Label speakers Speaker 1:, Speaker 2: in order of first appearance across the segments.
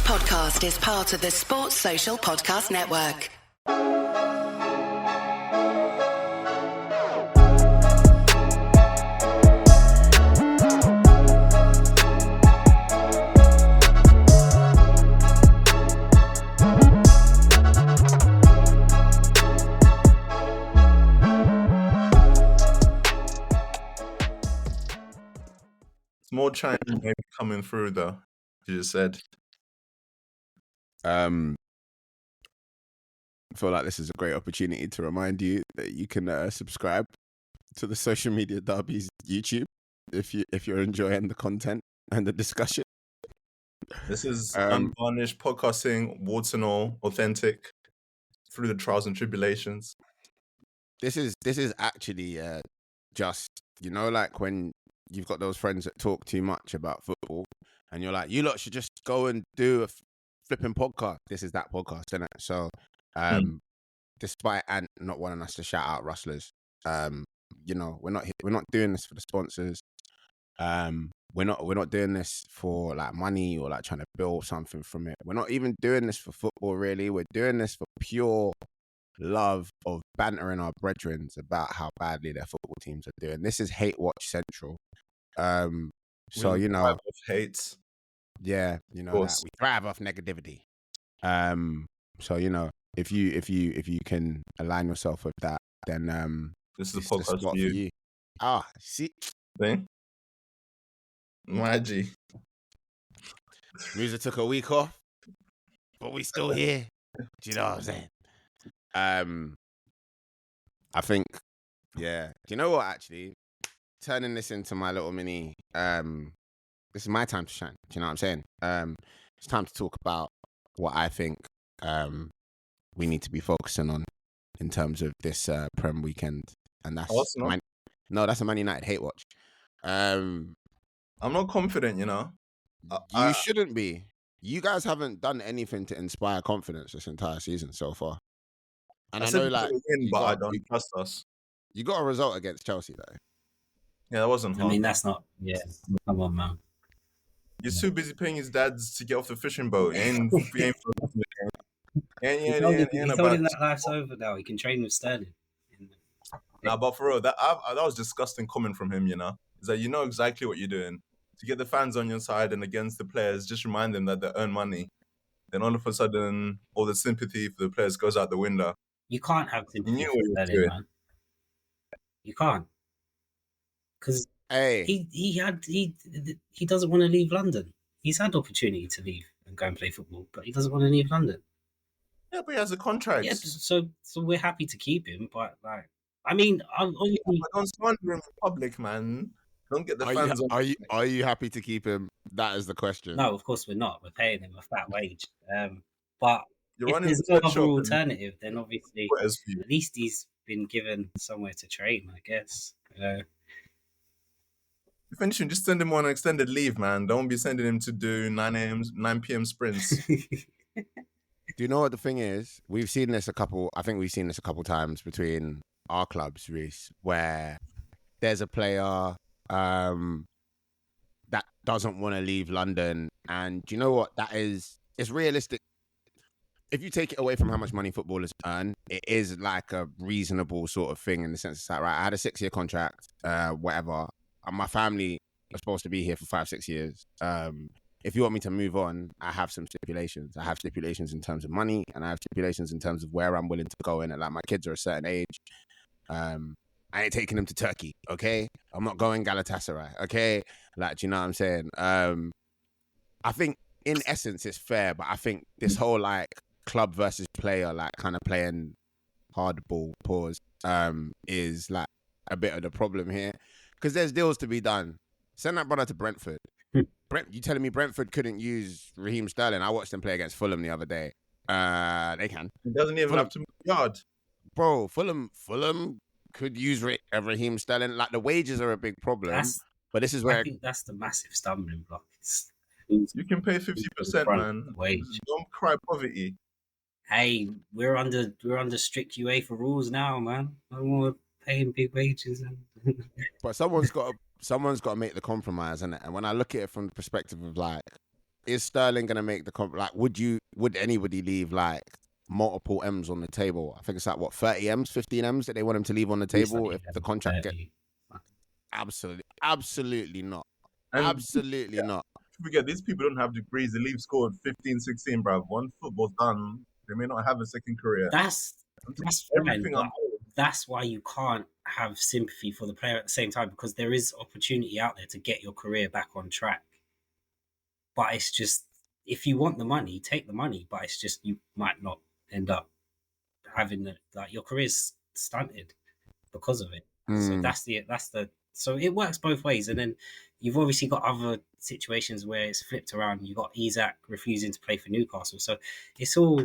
Speaker 1: podcast is part of the Sports Social Podcast Network.
Speaker 2: More China maybe coming through though. You just said.
Speaker 3: I feel like this is a great opportunity to remind you that you can subscribe to the Social Media Derbies YouTube if you're enjoying the content and the discussion.
Speaker 2: This is unvarnished podcasting, warts and all, authentic, through the trials and tribulations.
Speaker 3: This is actually just, you know, like when you've got those friends that talk too much about football and you're like, you lot should just go and do a flipping podcast. This is that podcast, isn't it? So despite Ant not wanting us to shout out Rustlers, you know, we're not doing this for the sponsors. We're not doing this for like money or like trying to build something from it. We're not even doing this for football, really. We're doing this for pure love of bantering our brethren about how badly their football teams are doing. This is Hate Watch Central. So you know,
Speaker 2: hate.
Speaker 3: Yeah, you know that we thrive off negativity. So you know, if you can align yourself with that, then
Speaker 2: this is a podcast for you.
Speaker 3: Ah, see,
Speaker 2: thing. My G.
Speaker 3: Razor took a week off, but we still here. Do you know what I'm saying? I think, yeah. Do you know what? Actually, turning this into my little mini. This is my time to shine. Do you know what I'm saying? It's time to talk about what I think we need to be focusing on in terms of this Prem weekend, and that's that's a Man United hate watch.
Speaker 2: I'm not confident, you know.
Speaker 3: You shouldn't be. You guys haven't done anything to inspire confidence this entire season so far. And I know, like,
Speaker 2: but I don't trust us.
Speaker 3: You got a result against Chelsea, though.
Speaker 2: Yeah, that wasn't hard.
Speaker 4: I mean, that's not. Yeah, come on, man.
Speaker 2: He's too busy paying his dads to get off the fishing boat. He ain't
Speaker 4: told him that life's over now. He can train with Sterling.
Speaker 2: Nah, but for real, that was disgusting comment from him, you know. Is that you know exactly what you're doing. To get the fans on your side and against the players, just remind them that they earn money. Then all of a sudden, all the sympathy for the players goes out the window.
Speaker 4: You can't have sympathy for Sterling, man. You can't. Because he doesn't want to leave London. He's had opportunity to leave and go and play football, but he doesn't want to leave London.
Speaker 2: Yeah, but he has a contract.
Speaker 4: Yeah, so we're happy to keep him, but like, I mean, obviously,
Speaker 2: don't slander him in public, man. Don't get the fans on.
Speaker 3: Are you happy to keep him? That is the question.
Speaker 4: No, of course we're not. We're paying him a fat wage. But
Speaker 2: if
Speaker 4: there's no other alternative, then obviously at least he's been given somewhere to train, I guess.
Speaker 2: If anything, just send him on an extended leave, man. Don't be sending him to do 9 p.m. sprints.
Speaker 3: Do you know what the thing is? We've seen this a couple times between our clubs, Reese, where there's a player that doesn't want to leave London, and do you know what? It's realistic. If you take it away from how much money footballers earn, it is like a reasonable sort of thing in the sense that, right, I had a 6-year contract, whatever. And my family are supposed to be here for 5-6 years. If you want me to move on, I have some stipulations. I have stipulations in terms of money, and I have stipulations in terms of where I'm willing to go in. And like, my kids are a certain age. I ain't taking them to Turkey, okay? I'm not going Galatasaray, okay? Like, do you know what I'm saying? I think in essence it's fair, but I think this whole like club versus player, like kind of playing hardball pause, is like a bit of the problem here. Because there's deals to be done. Send that brother to Brentford. You telling me Brentford couldn't use Raheem Sterling? I watched them play against Fulham the other day. They can.
Speaker 2: He doesn't even have to move yard.
Speaker 3: Bro, Fulham could use Raheem Sterling. Like, the wages are a big problem. But this is where
Speaker 4: I think that's the massive stumbling block.
Speaker 2: You can pay 50%, man.
Speaker 4: Wage.
Speaker 2: Don't cry poverty.
Speaker 4: Hey, we're under strict UEFA rules now, man. No more paying big wages.
Speaker 3: But someone's got to make the compromise, innit? And when I look at it from the perspective of like is Sterling gonna make the like? Would anybody leave like multiple M's on the table? I think it's like what 30 M's, 15 M's that they want him to leave on the table if the contract gets. Absolutely not.
Speaker 2: And
Speaker 3: absolutely not.
Speaker 2: Forget these people don't have degrees. They leave school at 15, 16, bruv. Once football's done, they may not have a second career.
Speaker 4: That's fine, but that's why you can't have sympathy for the player at the same time, because there is opportunity out there to get your career back on track. But it's just, if you want the money, take the money. But it's just, you might not end up having your career's stunted because of it. So so it works both ways. And then you've obviously got other situations where it's flipped around. You've got Isak refusing to play for Newcastle. So it's all,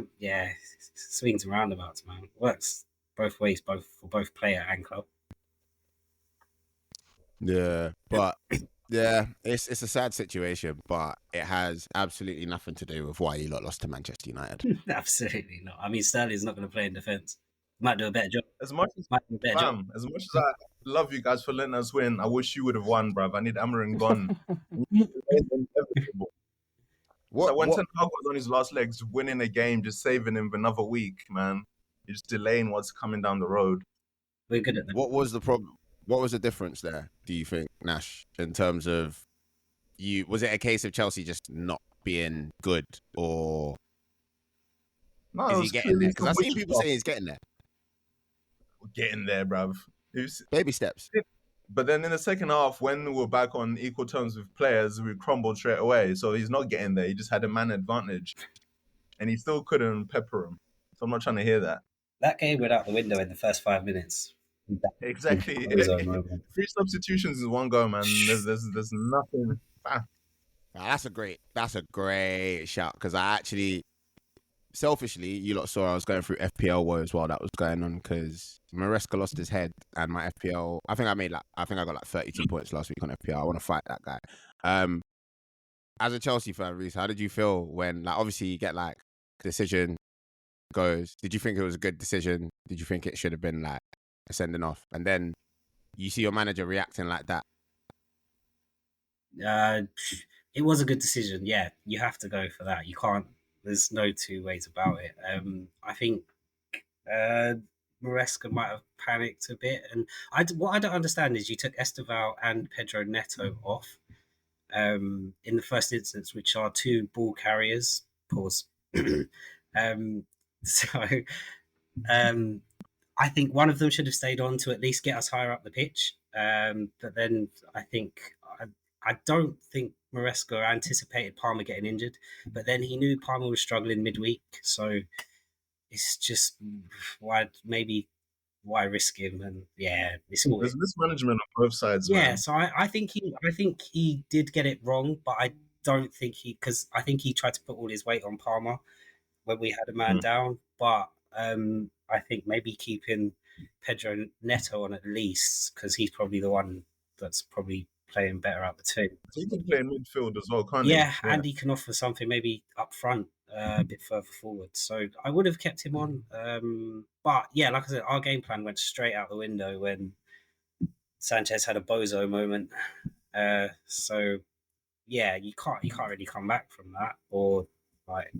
Speaker 4: swings and roundabouts, man. It works both ways, both for both player and club.
Speaker 3: Yeah, but yeah, it's a sad situation, but it has absolutely nothing to do with why you lot lost to Manchester United.
Speaker 4: Absolutely not. I mean, Sterling's not going to play in defence. Might do a better job.
Speaker 2: As much as I love you guys for letting us win, I wish you would have won, bruv. I need Amarin gone. So when Ten Hag was on his last legs, winning a game, just saving him for another week, man. You're just delaying what's coming down the road.
Speaker 4: We're good at that.
Speaker 3: What was the problem? What was the difference there, do you think, Nash, in terms of was it a case of Chelsea just not being good, or is he getting there? Because I've seen people saying he's getting there.
Speaker 2: Getting there, bruv.
Speaker 3: Baby steps.
Speaker 2: But then in the second half, when we were back on equal terms with players, we crumbled straight away. So he's not getting there. He just had a man advantage. And he still couldn't pepper him. So I'm not trying to hear that.
Speaker 4: That game went out the window in the first 5 minutes.
Speaker 2: Exactly. 3 substitutions in one go, man. There's nothing.
Speaker 3: That's a great shout, because I actually, selfishly, you lot saw I was going through FPL woes while that was going on, because Maresca lost his head, and my FPL, I think I got like 32 points last week on FPL. I want to fight that guy. As a Chelsea fan, Reece, how did you feel when, like, obviously you get like decision goes? Did you think it was a good decision? Did you think it should have been like a sending off? And then you see your manager reacting like that.
Speaker 4: It was a good decision. Yeah, you have to go for that. You can't. There's no two ways about it. I think Maresca might have panicked a bit, and what I don't understand is you took Esteval and Pedro Neto off in the first instance, which are 2 ball carriers. Pause. I think one of them should have stayed on to at least get us higher up the pitch. But then I don't think Maresca anticipated Palmer getting injured, but then he knew Palmer was struggling midweek, so it's just why risk him? And it's all
Speaker 2: there's mismanagement on both sides.
Speaker 4: Yeah,
Speaker 2: man.
Speaker 4: so I think he did get it wrong, but I don't think because I think he tried to put all his weight on Palmer when we had a man down, but I think maybe keeping Pedro Neto on at least, because he's probably the one that's probably playing better out the two.
Speaker 2: He can play in midfield as well, can't he?
Speaker 4: Yeah, and he can offer something maybe up front, a bit further forward. So I would have kept him on. But yeah, like I said, our game plan went straight out the window when Sanchez had a bozo moment. So yeah, you can't really come back from that, or like.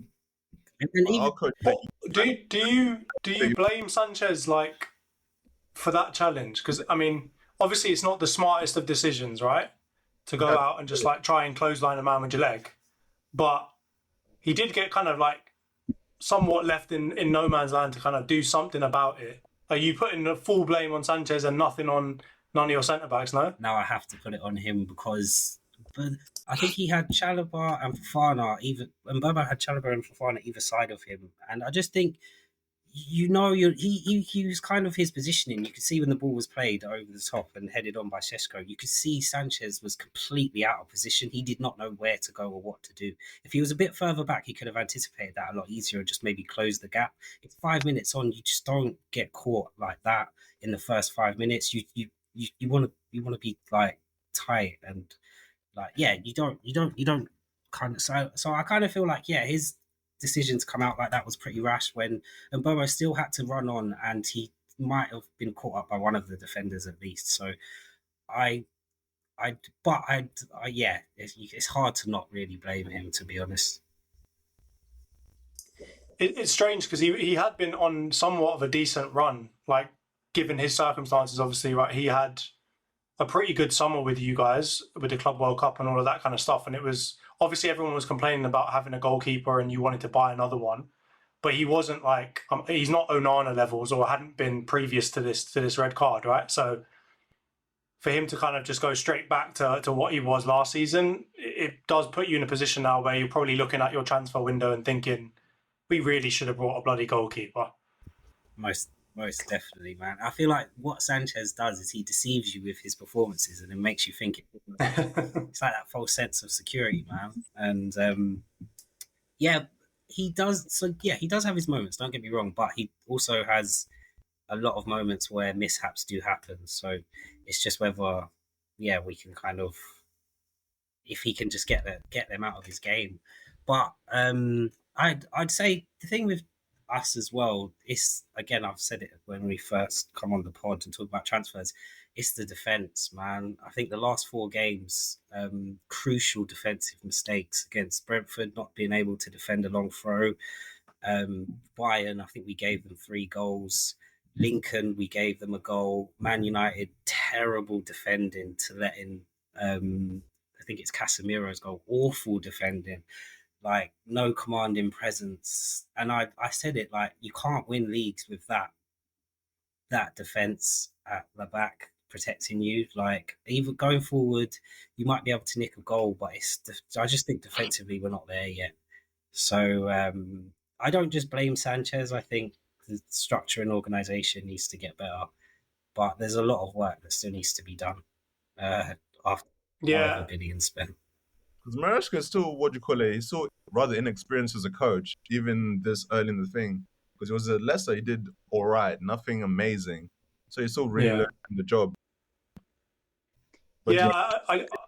Speaker 5: Do you blame Sanchez like for that challenge? Because I mean, obviously it's not the smartest of decisions, right? To go out and just like try and clothesline a man with your leg, but he did get kind of like somewhat left in no man's land to kind of do something about it. Are you putting the full blame on Sanchez and nothing on none of your centre backs? No,
Speaker 4: I have to put it on him because. But I think he had Chalobah and Fofana and Bobo had Chalobah and Fofana either side of him, and I just think he was kind of his positioning. You could see when the ball was played over the top and headed on by Šeško, you could see Sanchez was completely out of position. He did not know where to go or what to do. If he was a bit further back, he could have anticipated that a lot easier and just maybe closed the gap. It's 5 minutes on, you just don't get caught like that in the first 5 minutes. You want to be like tight and. Like, yeah, you don't kind of, so I kind of feel like, yeah, his decision to come out like that was pretty rash and Bobo still had to run on and he might have been caught up by one of the defenders at least. So I yeah, it's hard to not really blame him, to be honest.
Speaker 5: It's strange because he had been on somewhat of a decent run, like given his circumstances. Obviously, right, he had a pretty good summer with you guys with the Club World Cup and all of that kind of stuff. And it was obviously everyone was complaining about having a goalkeeper and you wanted to buy another one, but he wasn't like he's not Onana levels or hadn't been previous to this red card, right? So for him to kind of just go straight back to what he was last season, it does put you in a position now where you're probably looking at your transfer window and thinking, we really should have brought a bloody goalkeeper.
Speaker 4: Most definitely, man. I feel like what Sanchez does is he deceives you with his performances and it makes you think it's like that false sense of security, man. And yeah, he does. So yeah, he does have his moments. Don't get me wrong, but he also has a lot of moments where mishaps do happen. So it's just whether, yeah, we can kind of, if he can just get them out of his game. But I'd say the thing with us as well is, again, I've said it when we first come on the pod and talk about transfers, it's the defence, man. I think the last 4 games, crucial defensive mistakes against Brentford, not being able to defend a long throw. Bayern, I think we gave them 3 goals. Lincoln, we gave them a goal. Man United, terrible defending to let in, I think it's Casemiro's goal, awful defending. Like, no commanding presence. And I said it, like, you can't win leagues with that defence at the back protecting you. Like, even going forward, you might be able to nick a goal, but I just think defensively we're not there yet. So I don't just blame Sanchez. I think the structure and organisation needs to get better. But there's a lot of work that still needs to be done after $5 billion spent.
Speaker 2: Because Maresca is still, he's still rather inexperienced as a coach, even this early in the thing. Because it was at Leicester, he did all right, nothing amazing. So he's still really learning the job. But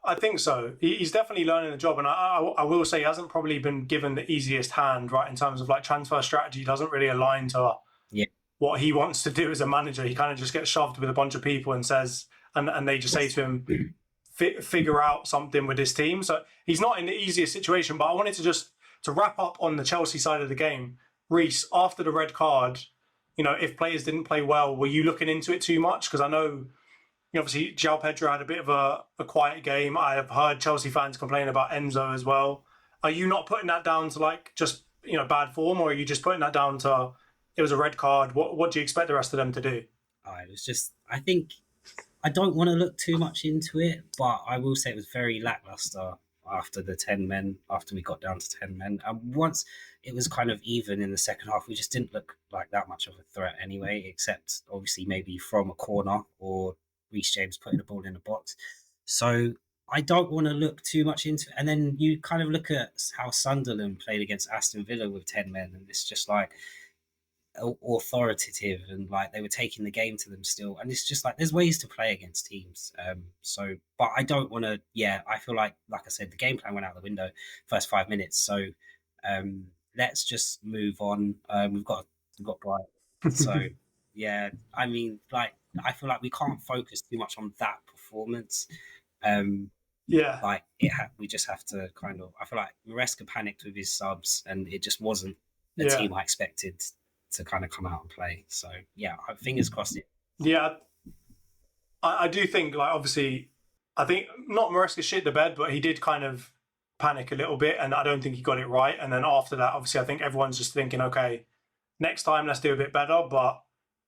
Speaker 5: I think so. He's definitely learning the job. And I will say he hasn't probably been given the easiest hand, right, in terms of like transfer strategy. Doesn't really align to what he wants to do as a manager. He kind of just gets shoved with a bunch of people and says, and they just say to him, figure out something with his team. So he's not in the easiest situation. But I wanted to wrap up on the Chelsea side of the game. Reece, after the red card, if players didn't play well, were you looking into it too much? Because I know, obviously, João Pedro had a bit of a quiet game. I have heard Chelsea fans complain about Enzo as well. Are you not putting that down to like just bad form, or are you just putting that down to it was a red card? What do you expect the rest of them to do?
Speaker 4: It was just, I think, I don't want to look too much into it, but I will say it was very lackluster after the 10 men, after we got down to 10 men. And once it was kind of even in the second half, we just didn't look like that much of a threat anyway, except obviously maybe from a corner or Reece James putting the ball in the box. So I don't want to look too much into it. And then you kind of look at how Sunderland played against Aston Villa with 10 men, and it's just like authoritative, and like they were taking the game to them still. And it's just like there's ways to play against teams. But I don't want to. Yeah, I feel like I said, the game plan went out the window first 5 minutes. So let's just move on. We've got Bright. So yeah, I mean, like I feel like we can't focus too much on that performance. We just have to kind of. I feel like Maresca panicked with his subs, and it just wasn't the team I expected to kind of come out and play. So yeah, fingers crossed. Yeah,
Speaker 5: I do think, like, obviously, I think not Maresca shit the bed, but he did kind of panic a little bit, and I don't think he got it right. And then after that, obviously, I think everyone's just thinking, okay, next time let's do a bit better. But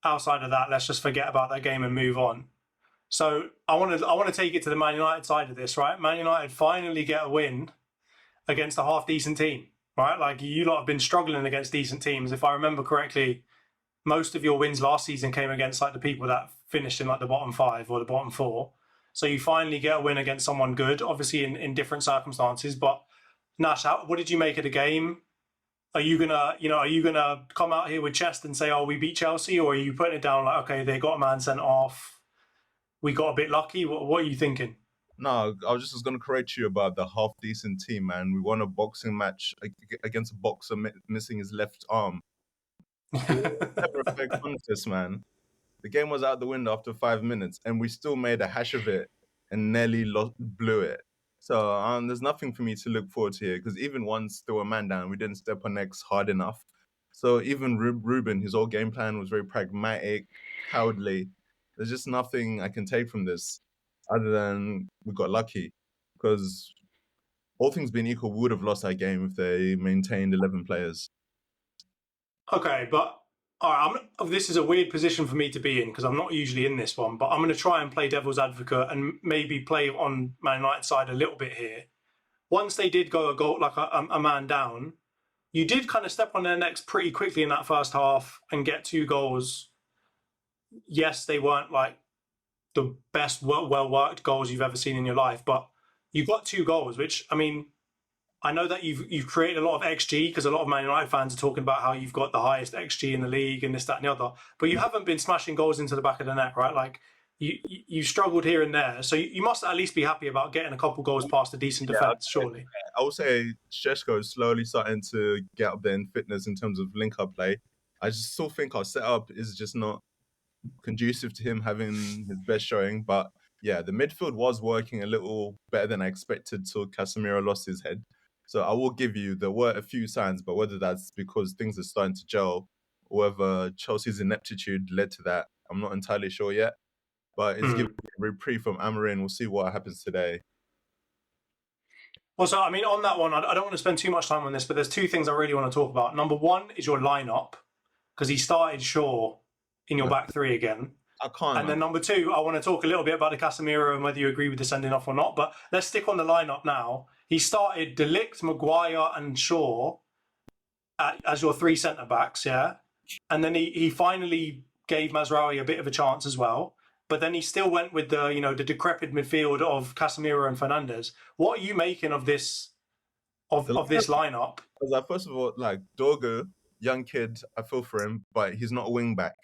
Speaker 5: outside of that, let's just forget about that game and move on. So I want to take it to the Man United side of this, right? Man United finally get a win against a half decent team. Right, like you lot have been struggling against decent teams. If I remember correctly, most of your wins last season came against like the people that finished in like the bottom 5 or the bottom 4. So you finally get a win against someone good, obviously in different circumstances. But Nash, what did you make of the game? Are you gonna come out here with chest and say, "Oh, we beat Chelsea," or are you putting it down like, "Okay, they got a man sent off, we got a bit lucky"? What are you thinking?
Speaker 2: No, I was just going to correct you about the half-decent team, man. We won a boxing match against a boxer missing his left arm. Never a fair contest, man. The game was out the window after 5 minutes, and we still made a hash of it. and nearly blew it. So there's nothing for me to look forward to here, because even once they were man down, we didn't step on necks hard enough. So even Ruben, his whole game plan was very pragmatic, cowardly. There's just nothing I can take from this other than we got lucky, because all things being equal, we would have lost that game if they maintained 11 players.
Speaker 5: Okay, but all right, this is a weird position for me to be in because I'm not usually in this one, but I'm going to try and play devil's advocate and maybe play on Man United's side a little bit here. Once they did go a goal, like a man down, you did kind of step on their necks pretty quickly in that first half and get 2 goals. Yes, they weren't like the best, well-worked goals you've ever seen in your life, but you got 2 goals, which, I mean, I know that you've created a lot of XG because a lot of Man United fans are talking about how you've got the highest XG in the league and this, that, and the other. But you haven't been smashing goals into the back of the net, right? Like you struggled here and there, so you must at least be happy about getting a couple goals past a decent defense, surely.
Speaker 2: I would say Šeško is slowly starting to get up there in fitness in terms of link-up play. I just still think our setup is just not conducive to him having his best showing. But yeah, the midfield was working a little better than I expected till Casemiro lost his head. So I will give you, there were a few signs, but whether that's because things are starting to gel or whether Chelsea's ineptitude led to that, I'm not entirely sure yet. But it's giving a reprieve from Amorim. We'll see what happens today.
Speaker 5: Well, so, I mean, on that one, I don't want to spend too much time on this, but there's 2 things I really want to talk about. Number 1 is your lineup, because he started Shaw in your back 3 again.
Speaker 2: I can't.
Speaker 5: And then number 2, I want to talk a little bit about the Casemiro and whether you agree with the sending off or not. But let's stick on the lineup now. He started De Ligt, Maguire and Shaw as your 3 centre-backs, yeah? And then he finally gave Mazraoui a bit of a chance as well. But then he still went with the decrepit midfield of Casemiro and Fernandes. What are you making of this of this lineup?
Speaker 2: First of all, like Dorgu, young kid, I feel for him, but he's not a wing back.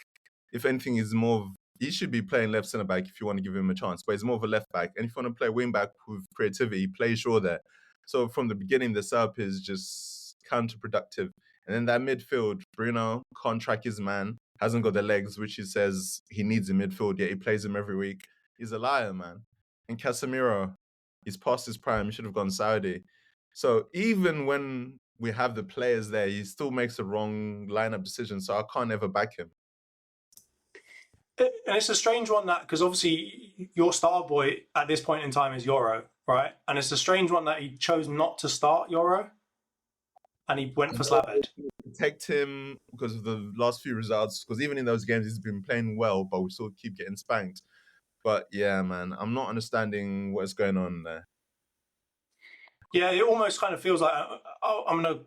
Speaker 2: If anything, he's more of, he should be playing left centre back if you want to give him a chance, but he's more of a left back. And if you want to play wing back with creativity, play Shaw there. So from the beginning, the setup is just counterproductive. And then that midfield, Bruno can't track his man, hasn't got the legs, which he says he needs in midfield, yet he plays him every week. He's a liar, man. And Casemiro, he's past his prime. He should have gone Saudi. So even when we have the players there, he still makes the wrong lineup decision. So I can't ever back him.
Speaker 5: And it's a strange one that, because obviously your star boy at this point in time is Euro, right? And it's a strange one that he chose not to start Euro. And he went for Slaven.
Speaker 2: Protect him because of the last few results. Because even in those games, he's been playing well, but we still keep getting spanked. But yeah, man, I'm not understanding what's going on there.
Speaker 5: Yeah, it almost kind of feels like, I'm going to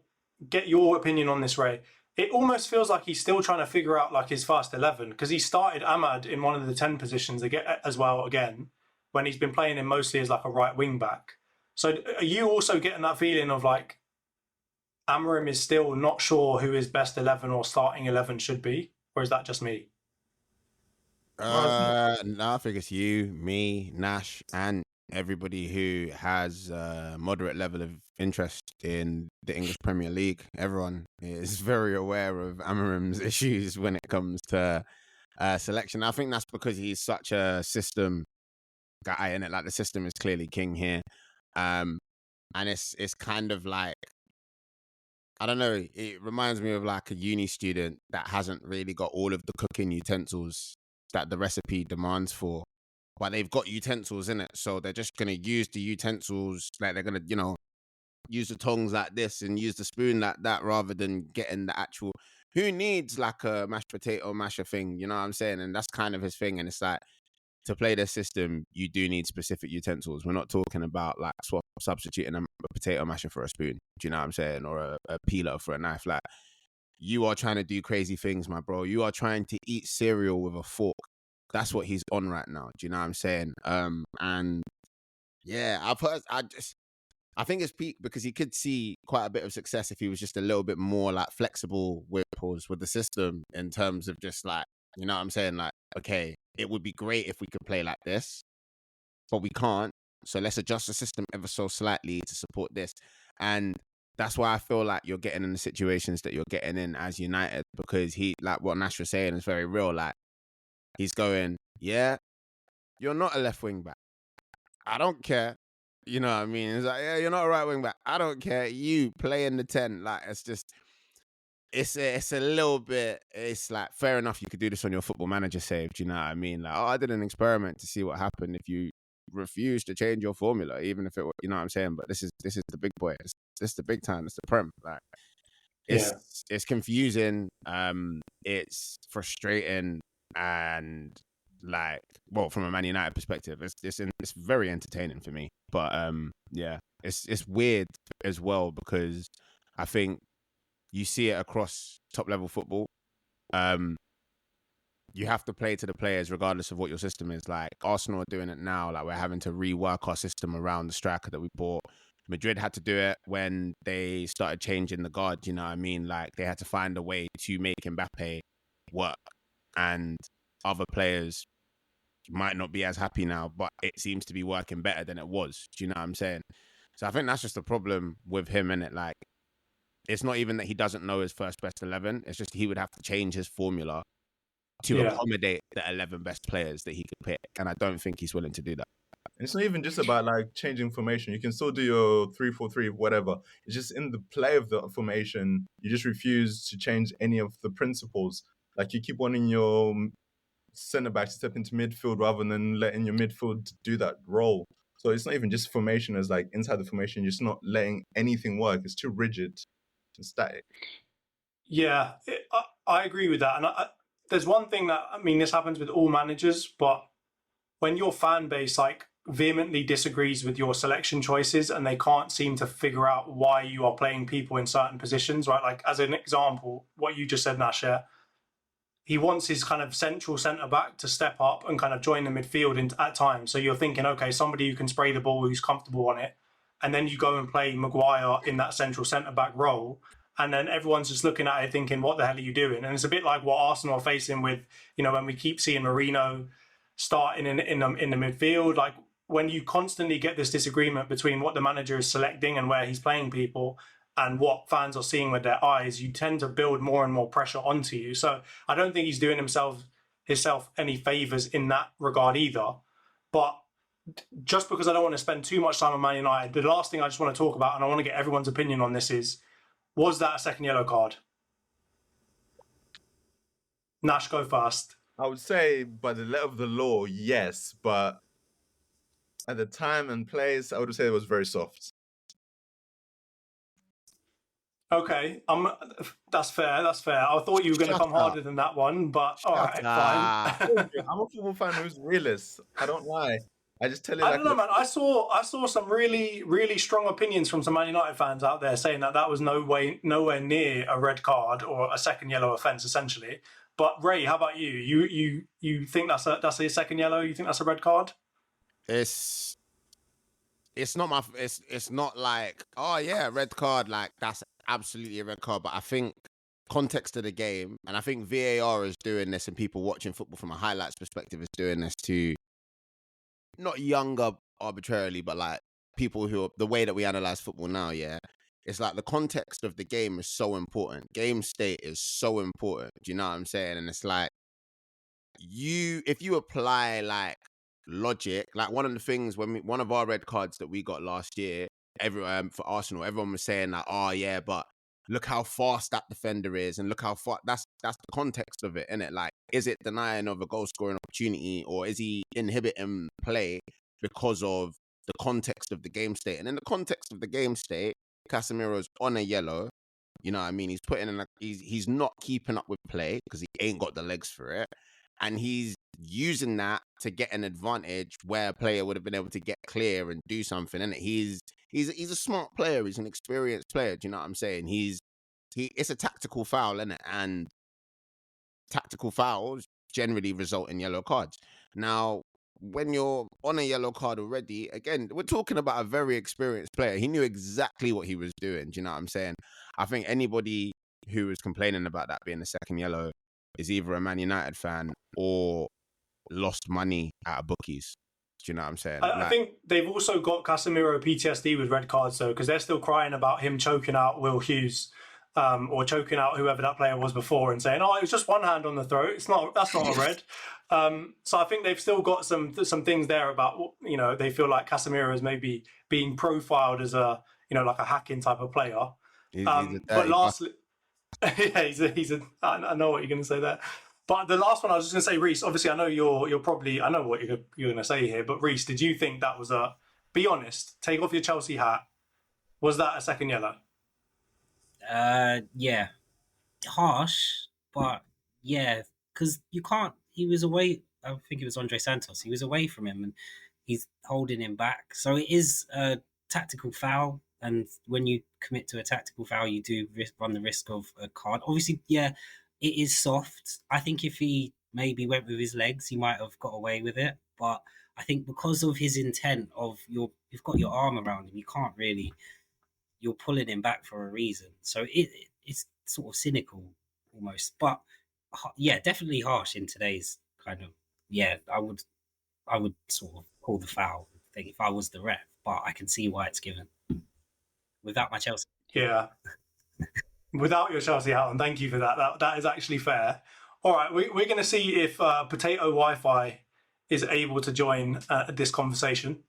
Speaker 5: get your opinion on this, Ray. It almost feels like he's still trying to figure out like his first 11, because he started Ahmad in one of the 10 positions as well again, when he's been playing him mostly as like a right wing back. So are you also getting that feeling of like, Amorim is still not sure who his best 11 or starting 11 should be? Or is that just me?
Speaker 3: No, I think it's you, me, Nash, and everybody who has a moderate level of interest in the English Premier League. Everyone is very aware of Amorim's issues when it comes to selection. I think that's because he's such a system guy, and like the system is clearly king here. And it's kind of like, I don't know, it reminds me of like a uni student that hasn't really got all of the cooking utensils that the recipe demands for, but they've got utensils in it. So they're just going to use the utensils, like they're going to, use the tongs like this and use the spoon like that rather than getting the actual, who needs like a mashed potato masher thing, you know what I'm saying? And that's kind of his thing. And it's like, to play this system, you do need specific utensils. We're not talking about like substituting a potato masher for a spoon. Do you know what I'm saying? Or a peeler for a knife. Like, you are trying to do crazy things, my bro. You are trying to eat cereal with a fork. That's what he's on right now. Do you know what I'm saying? And yeah, I think it's peak because he could see quite a bit of success if he was just a little bit more like flexible with the system in terms of just like, you know what I'm saying? Like, okay, it would be great if we could play like this, but we can't. So let's adjust the system ever so slightly to support this. And that's why I feel like you're getting in the situations that you're getting in as United, because he, like what Nash was saying, is very real. Like, he's going, yeah, you're not a left wing back. I don't care. You know what I mean? It's like, yeah, you're not a right wing back. I don't care. You play in the 10. Like, it's just, it's a little bit, it's like, fair enough, you could do this on your Football Manager save. Do you know what I mean? Like, I did an experiment to see what happened if you refuse to change your formula, even if it, you know what I'm saying? But this is the big boy. This is the big time. It's the Prem. Like, it's confusing. It's frustrating, and like, well, from a Man United perspective, it's very entertaining for me. But yeah, it's weird as well, because I think you see it across top level football. You have to play to the players regardless of what your system is. Like, Arsenal are doing it now. Like, we're having to rework our system around the striker that we bought. Madrid had to do it when they started changing the guard, you know what I mean? Like, they had to find a way to make Mbappe work. And other players might not be as happy now, but it seems to be working better than it was. Do you know what I'm saying? So I think that's just the problem with him, innit? Like, it's not even that he doesn't know his first best 11. It's just he would have to change his formula to accommodate the 11 best players that he could pick. And I don't think he's willing to do that.
Speaker 2: It's not even just about like changing formation. You can still do your 3-4-3, whatever. It's just in the play of the formation, you just refuse to change any of the principles. Like, you keep wanting your centre back to step into midfield rather than letting your midfield do that role. So it's not even just formation as like inside the formation, you're just not letting anything work. It's too rigid and static.
Speaker 5: Yeah, I agree with that. And there's one thing that, I mean, this happens with all managers, but when your fan base like vehemently disagrees with your selection choices and they can't seem to figure out why you are playing people in certain positions, right? Like, as an example, what you just said, Nasher, he wants his kind of central centre-back to step up and kind of join the midfield at times. So you're thinking, okay, somebody who can spray the ball, who's comfortable on it, and then you go and play Maguire in that central centre-back role, and then everyone's just looking at it thinking, what the hell are you doing? And it's a bit like what Arsenal are facing with, you know, when we keep seeing Marino starting in the midfield. Like, when you constantly get this disagreement between what the manager is selecting and where he's playing people and what fans are seeing with their eyes, you tend to build more and more pressure onto you. So I don't think he's doing himself any favours in that regard either. But just because I don't want to spend too much time on Man United, the last thing I just want to talk about, and I want to get everyone's opinion on this, is, was that a second yellow card? Nash, go first.
Speaker 2: I would say by the letter of the law, yes, but at the time and place, I would say it was very soft.
Speaker 5: Okay, that's fair. That's fair. I thought you were going to come harder than that one, but all right, fine.
Speaker 2: I'm a football fan who's realist. I don't lie. I just tell you.
Speaker 5: I don't know, man. I saw some really, really strong opinions from some Man United fans out there saying that was nowhere near a red card or a second yellow offence, essentially. But Ray, how about you? You think that's a second yellow? You think that's a red card?
Speaker 3: It's not like, oh yeah, red card, like that's absolutely a red card. But I think context of the game, and I think VAR is doing this, and people watching football from a highlights perspective is doing this to not younger arbitrarily, but like people who are, the way that we analyze football now, yeah, it's like the context of the game is so important. Game state is so important. Do you know what I'm saying? And it's like, if you apply like logic, like one of the things one of our red cards that we got last year, for Arsenal, everyone was saying like, oh yeah, but look how fast that defender is, and look how far. That's the context of it, innit? Like, is it denying of a goal scoring opportunity, or is he inhibiting play because of the context of the game state? And in the context of the game state, Casemiro's on a yellow. You know what I mean? He's putting in he's not keeping up with play because he ain't got the legs for it, and he's using that to get an advantage where a player would have been able to get clear and do something. And he's a smart player. He's an experienced player. Do you know what I'm saying? It's a tactical foul, isn't it? And tactical fouls generally result in yellow cards. Now, when you're on a yellow card already, again, we're talking about a very experienced player. He knew exactly what he was doing. Do you know what I'm saying? I think anybody who is complaining about that being the second yellow is either a Man United fan or lost money at a bookies. Do you know what I'm saying?
Speaker 5: I think they've also got Casemiro PTSD with red cards, though, because they're still crying about him choking out Will Hughes or choking out whoever that player was before and saying, "Oh, it was just one hand on the throat. That's not a red." So I think they've still got some things there about, you know, they feel like Casemiro is maybe being profiled as a, you know, like a hacking type of player. But lastly, yeah, I know what you're going to say there. But the last one, I was just going to say, Reece, obviously I know you're probably, I know what you're going to say here, but Reece, did you think that was be honest, take off your Chelsea hat, was that a second yellow?
Speaker 4: Yeah. Harsh, but yeah, because you can't, he was away, I think it was Andre Santos, he was away from him and he's holding him back. So it is a tactical foul. And when you commit to a tactical foul, you do run the risk of a card. Obviously, yeah, it is soft. I think if he maybe went with his legs, he might have got away with it. But I think because of his intent of you've got your arm around him, you can't really, you're pulling him back for a reason. So it's sort of cynical almost. But yeah, definitely harsh in today's kind of, yeah, I would sort of call the foul thing if I was the ref, but I can see why it's given. Without my Chelsea.
Speaker 5: Yeah. Without your Chelsea hat on, thank you for that. That is actually fair. All right, we're going to see if Potato Wi-Fi is able to join this conversation.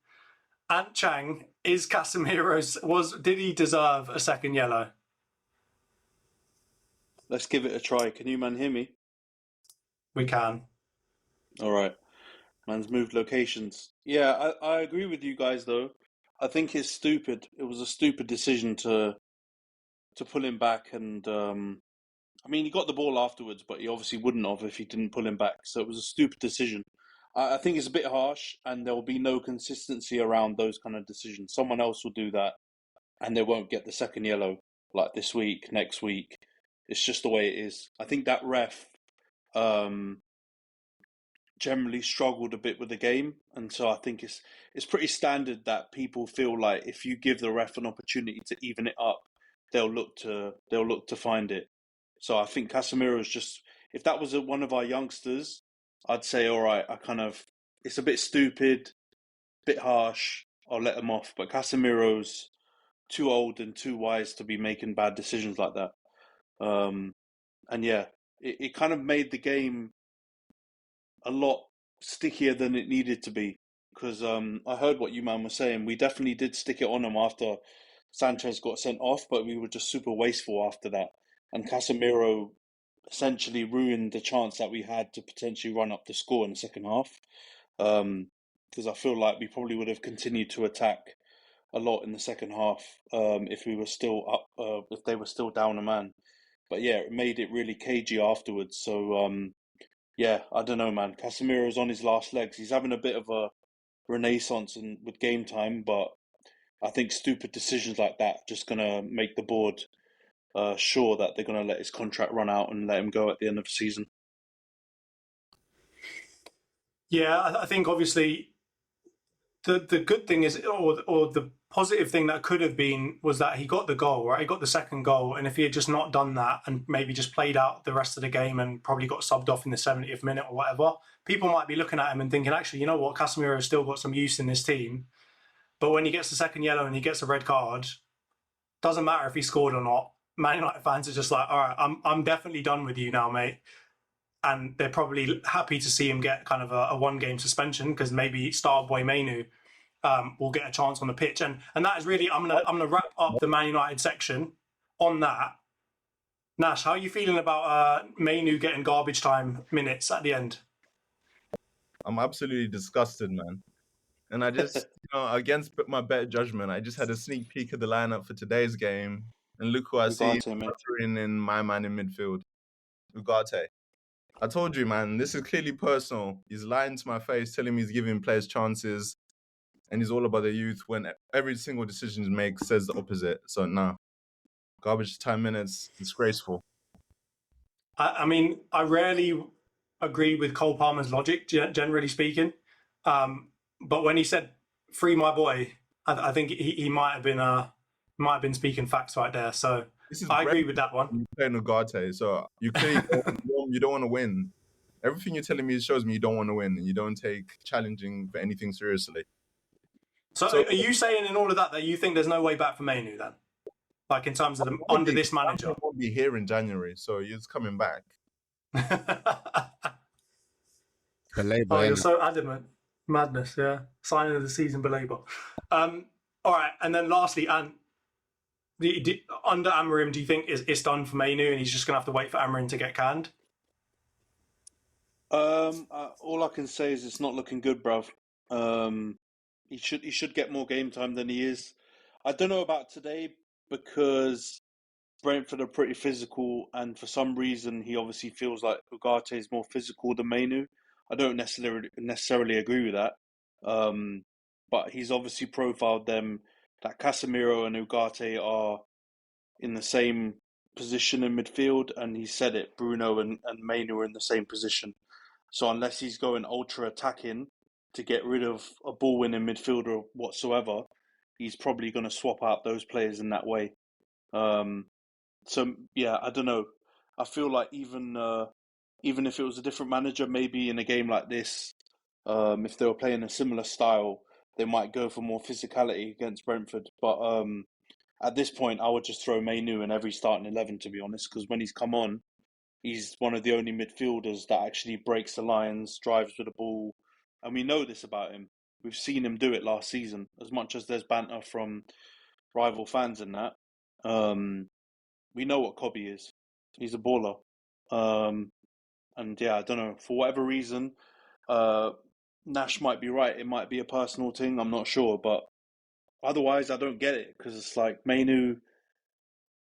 Speaker 5: Ant Chang, is Casemiro's, did he deserve a second yellow?
Speaker 6: Let's give it a try. Can you, man, hear me?
Speaker 5: We can.
Speaker 6: All right. Man's moved locations. Yeah, I agree with you guys, though. I think it's stupid. It was a stupid decision to pull him back, and I mean, he got the ball afterwards, but he obviously wouldn't have if he didn't pull him back. So it was a stupid decision. I think it's a bit harsh, and there will be no consistency around those kind of decisions. Someone else will do that, and they won't get the second yellow like this week, next week. It's just the way it is. I think that ref generally struggled a bit with the game, and so I think it's pretty standard that people feel like if you give the ref an opportunity to even it up, they'll look to find it. So I think Casemiro's just, if that was one of our youngsters, I'd say all right, it's a bit stupid, bit harsh, I'll let him off. But Casemiro's too old and too wise to be making bad decisions like that. And yeah, it kind of made the game a lot stickier than it needed to be, because I heard what you, man, was saying. We definitely did stick it on him after Sanchez got sent off, but we were just super wasteful after that. And Casemiro essentially ruined the chance that we had to potentially run up the score in the second half, because I feel like we probably would have continued to attack a lot in the second half if we were still up, if they were still down a man. But yeah, it made it really cagey afterwards. So yeah, I don't know, man. Casemiro's on his last legs. He's having a bit of a renaissance with game time, but I think stupid decisions like that just going to make the board sure that they're going to let his contract run out and let him go at the end of the season.
Speaker 5: Yeah, I think obviously the good thing is, or the positive thing that could have been, was that he got the goal, right? He got the second goal. And if he had just not done that and maybe just played out the rest of the game and probably got subbed off in the 70th minute or whatever, people might be looking at him and thinking, actually, you know what? Casemiro's still got some use in this team. But when he gets the second yellow and he gets a red card, doesn't matter if he scored or not. Man United fans are just like, all right, I'm definitely done with you now, mate. And they're probably happy to see him get kind of a one-game suspension, because maybe star boy Mainu will get a chance on the pitch. And that is really, I'm gonna wrap up the Man United section on that. Nash, how are you feeling about Mainu getting garbage time minutes at the end?
Speaker 2: I'm absolutely disgusted, man. And I just, against my better judgment, I just had a sneak peek of the lineup for today's game. And look who I see in my man in midfield, Ugarte. I told you, man, this is clearly personal. He's lying to my face, telling me he's giving players chances, and he's all about the youth, when every single decision he makes says the opposite. So, no. Garbage time minutes, disgraceful.
Speaker 5: I mean, I rarely agree with Cole Palmer's logic, generally speaking. But when he said, free my boy, I think he might have been speaking facts right there. So I agree with that one.
Speaker 2: You're playing Ugarte, so you clearly you don't want to win. Everything you're telling me shows me you don't want to win, and you don't take challenging for anything seriously.
Speaker 5: So are you saying in all of that you think there's no way back for Mainu then? Like in terms of under this manager.
Speaker 2: Won't be here in January, so he's coming back.
Speaker 5: Oh, you're so adamant. Madness, yeah. Signing of the season belabor. All right, and then lastly, under Amorim, do you think it's done for Mainu and he's just going to have to wait for Amorim to get canned?
Speaker 6: All I can say is it's not looking good, bruv. He should get more game time than he is. I don't know about today because Brentford are pretty physical, and for some reason he obviously feels like Ugarte is more physical than Mainu. I don't necessarily agree with that, but he's obviously profiled them that Casemiro and Ugarte are in the same position in midfield, and he said it. Bruno and Mainu are in the same position. So unless he's going ultra attacking to get rid of a ball-winning midfielder whatsoever, he's probably going to swap out those players in that way. So yeah, I don't know. I feel like even if it was a different manager, maybe in a game like this, if they were playing a similar style, they might go for more physicality against Brentford. But at this point, I would just throw Mainu in every starting 11, to be honest, because when he's come on, he's one of the only midfielders that actually breaks the lines, drives with the ball. And we know this about him. We've seen him do it last season. As much as there's banter from rival fans in that, we know what Kobe is. He's a baller. And yeah, I don't know. For whatever reason, Nash might be right. It might be a personal thing. I'm not sure. But otherwise, I don't get it. Because it's like Mainu,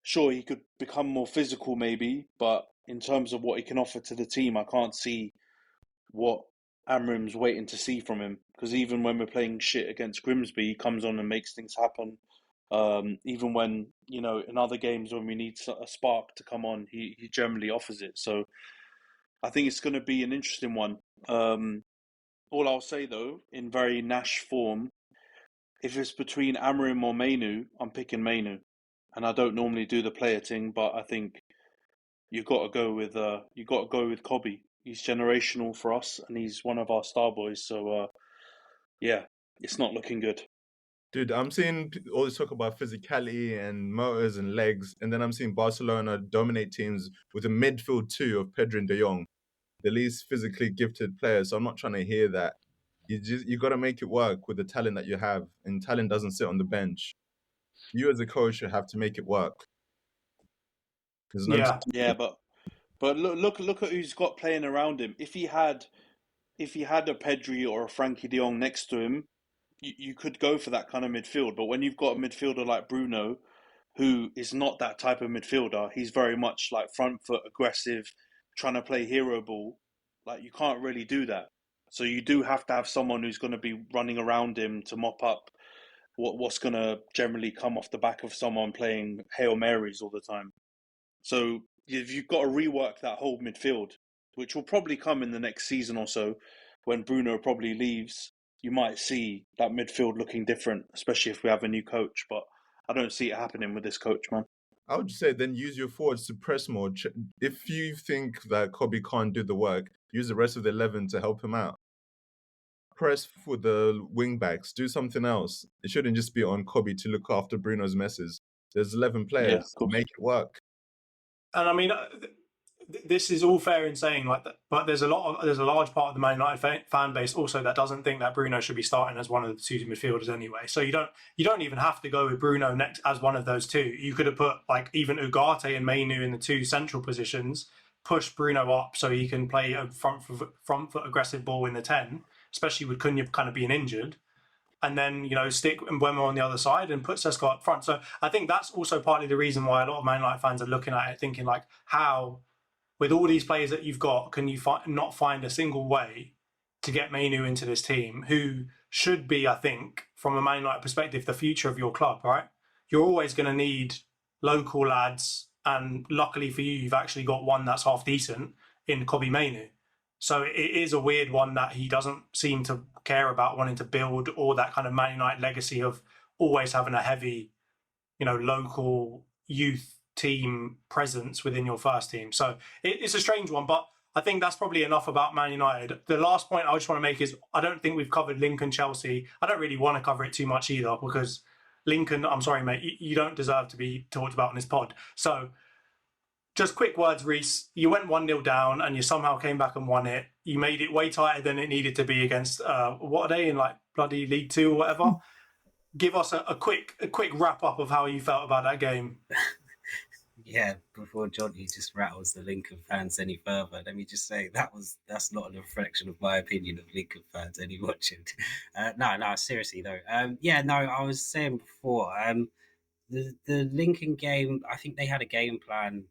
Speaker 6: sure, he could become more physical maybe. But in terms of what he can offer to the team, I can't see what Amorim's waiting to see from him. Because even when we're playing shit against Grimsby, he comes on and makes things happen. Even when, in other games when we need a spark to come on, he generally offers it. So I think it's going to be an interesting one. All I'll say, though, in very Nash form, if it's between Amorim or Mainu, I'm picking Mainu. And I don't normally do the player thing, but I think you've got to go with Kobe. He's generational for us, and he's one of our star boys. So, yeah, it's not looking good.
Speaker 2: Dude, I'm seeing all this talk about physicality and motors and legs, and then I'm seeing Barcelona dominate teams with a midfield two of Pedro and De Jong, the least physically gifted players. So I'm not trying to hear that. You got to make it work with the talent that you have, and talent doesn't sit on the bench. You as a coach should have to make it work.
Speaker 6: But look at who's got playing around him. If he had a Pedri or a Frankie De Jong next to him, you could go for that kind of midfield. But when you've got a midfielder like Bruno, who is not that type of midfielder, he's very much like front foot, aggressive, trying to play hero ball. Like, you can't really do that. So you do have to have someone who's going to be running around him to mop up what's going to generally come off the back of someone playing Hail Marys all the time. So you've got to rework that whole midfield, which will probably come in the next season or so when Bruno probably leaves. You might see that midfield looking different, especially if we have a new coach. But I don't see it happening with this coach, man.
Speaker 2: I would say then use your forwards to press more. If you think that Kobe can't do the work, use the rest of the 11 to help him out. Press for the wing backs. Do something else. It shouldn't just be on Kobe to look after Bruno's messes. There's 11 players. Yeah, make it work.
Speaker 5: And I mean, this is all fair in saying like that, but there's a large part of the Man United fan base also that doesn't think that Bruno should be starting as one of the two midfielders anyway. So you don't even have to go with Bruno next as one of those two. You could have put like even Ugarte and Mainu in the two central positions, push Bruno up so he can play a front foot aggressive ball in the 10, especially with Cunha kind of being injured. And then, stick Mbeumo on the other side and put Sesko up front. So I think that's also partly the reason why a lot of Man United fans are looking at it thinking like, how, with all these players that you've got, can you not find a single way to get Mainu into this team, who should be, I think, from a Man United perspective, the future of your club, right? You're always going to need local lads, and luckily for you, you've actually got one that's half decent in Kobe Mainu. So it is a weird one that he doesn't seem to care about wanting to build, or that kind of Man United legacy of always having a heavy, local youth team presence within your first team. So it's a strange one, but I think that's probably enough about Man United. The last point I just want to make is I don't think we've covered Lincoln Chelsea. I don't really want to cover it too much either, because Lincoln, I'm sorry, mate, you don't deserve to be talked about in this pod. So just quick words, Reece. You went 1-0 down and you somehow came back and won it. You made it way tighter than it needed to be against, what are they, in like bloody League 2 or whatever? Give us a quick wrap up of how you felt about that game.
Speaker 4: Yeah, before Jonty just rattles the Lincoln fans any further, let me just say that's not a reflection of my opinion of Lincoln fans any watching. No, seriously though. I was saying before, the Lincoln game, I think they had a game plan,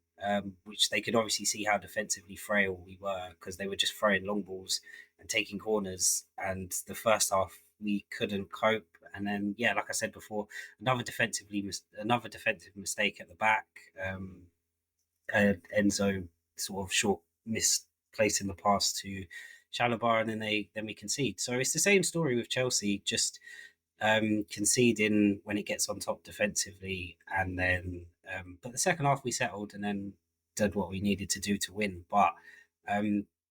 Speaker 4: which they could obviously see how defensively frail we were because they were just throwing long balls and taking corners. And the first half we couldn't cope. And then, like I said before, another defensive mistake at the back. Enzo sort of short misplacing the pass to Chalobah, and then we concede. So it's the same story with Chelsea, just conceding when it gets on top defensively, and then but the second half we settled and then did what we needed to do to win. But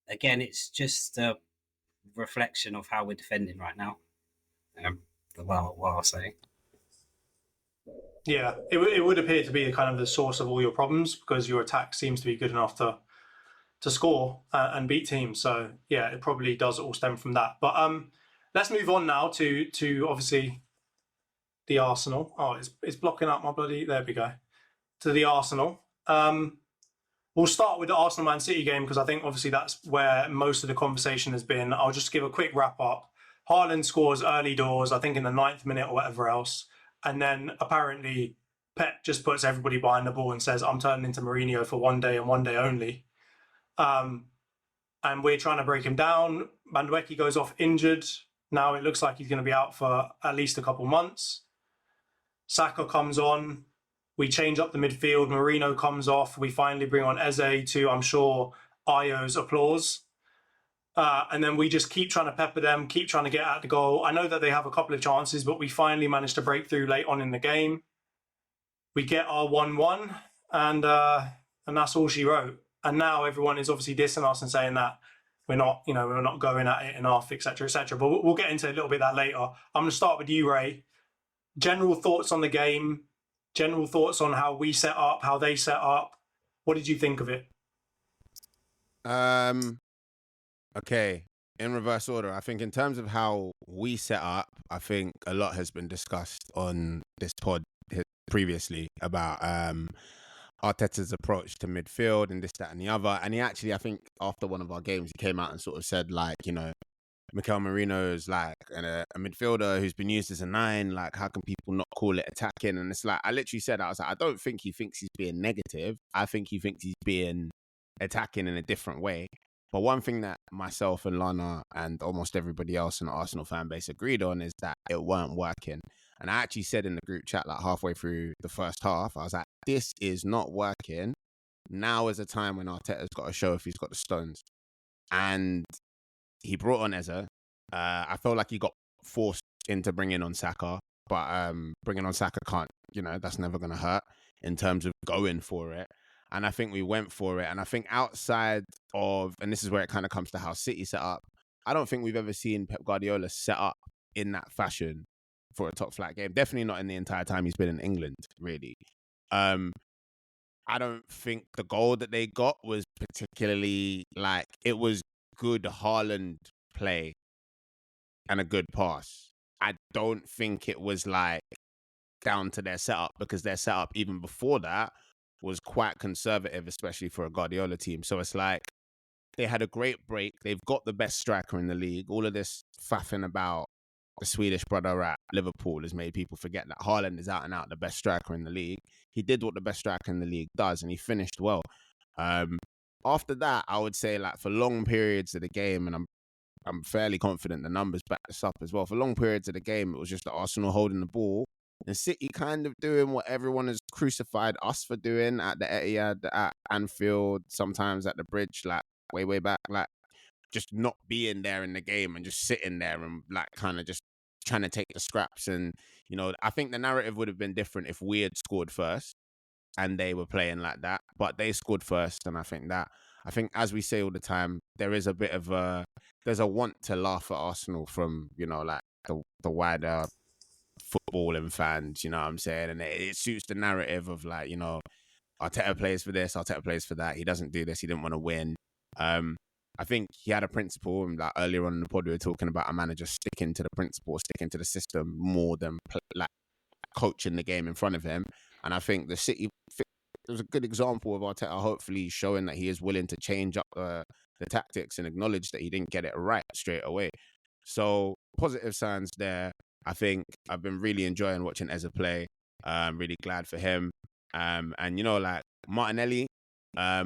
Speaker 4: again, it's just a reflection of how we're defending right now. What I'll say.
Speaker 5: Yeah, it would appear to be kind of the source of all your problems because your attack seems to be good enough to score and beat teams. So yeah, it probably does all stem from that. But let's move on now to obviously the Arsenal. Oh, it's blocking up my bloody. There we go. To the Arsenal. We'll start with the Arsenal Man City game because I think obviously that's where most of the conversation has been. I'll just give a quick wrap up. Haaland scores early doors, I think in the 9th minute or whatever else. And then apparently Pep just puts everybody behind the ball and says, I'm turning into Mourinho for one day and one day only. And we're trying to break him down. Madueke goes off injured. Now it looks like he's going to be out for at least a couple months. Saka comes on. We change up the midfield. Mourinho comes off. We finally bring on Eze to, I'm sure, Ayo's applause. And then we just keep trying to pepper them, keep trying to get at the goal. I know that they have a couple of chances, but we finally managed to break through late on in the game. We get our 1-1, and that's all she wrote. And now everyone is obviously dissing us and saying that we're not going at it enough, etc., etc. But we'll get into a little bit of that later. I'm going to start with you, Ray. General thoughts on the game, general thoughts on how we set up, how they set up. What did you think of it?
Speaker 3: Okay, in reverse order, I think in terms of how we set up, I think a lot has been discussed on this pod previously about Arteta's approach to midfield and this, that, and the other. And he actually, I think after one of our games, he came out and sort of said, like, Mikel Merino is like a midfielder who's been used as a 9. Like, how can people not call it attacking? And it's like, I literally said, I was like, I don't think he thinks he's being negative. I think he thinks he's being attacking in a different way. But one thing that myself and Lana and almost everybody else in the Arsenal fan base agreed on is that it weren't working. And I actually said in the group chat, like halfway through the first half, I was like, this is not working. Now is a time when Arteta's got to show if he's got the stones. And he brought on Eze. I felt like he got forced into bringing on Saka. But bringing on Saka can't, that's never going to hurt in terms of going for it. And I think we went for it. And I think outside of, and this is where it kind of comes to how City set up, I don't think we've ever seen Pep Guardiola set up in that fashion for a top flight game. Definitely not in the entire time he's been in England, really. I don't think the goal that they got was particularly it was good Haaland play and a good pass. I don't think it was down to their setup because their setup even before that was quite conservative, especially for a Guardiola team. So it's they had a great break. They've got the best striker in the league. All of this faffing about the Swedish brother at Liverpool has made people forget that Haaland is out and out the best striker in the league. He did what the best striker in the league does, and he finished well. After that, I would say for long periods of the game, and I'm fairly confident the numbers back this up as well. For long periods of the game, it was just the Arsenal holding the ball and City kind of doing what everyone has crucified us for doing at the Etihad, at Anfield, sometimes at the Bridge, way back, just not being there in the game and just sitting there and kind of just trying to take the scraps. And, I think the narrative would have been different if we had scored first and they were playing like that, but they scored first. And I think as we say all the time, there is a bit of there's a want to laugh at Arsenal from, the wider footballing fans, you know what I'm saying? And it suits the narrative of like, you know, Arteta plays for this, Arteta plays for that. He doesn't do this. He didn't want to win. I think he had a principle, and like earlier on in the pod, we were talking about a manager sticking to the principle, sticking to the system more than like coaching the game in front of him. And I think the City was a good example of Arteta hopefully showing that he is willing to change up the tactics and acknowledge that he didn't get it right straight away. So positive signs there. I think I've been really enjoying watching Eza play. I'm really glad for him. And you know, like Martinelli, I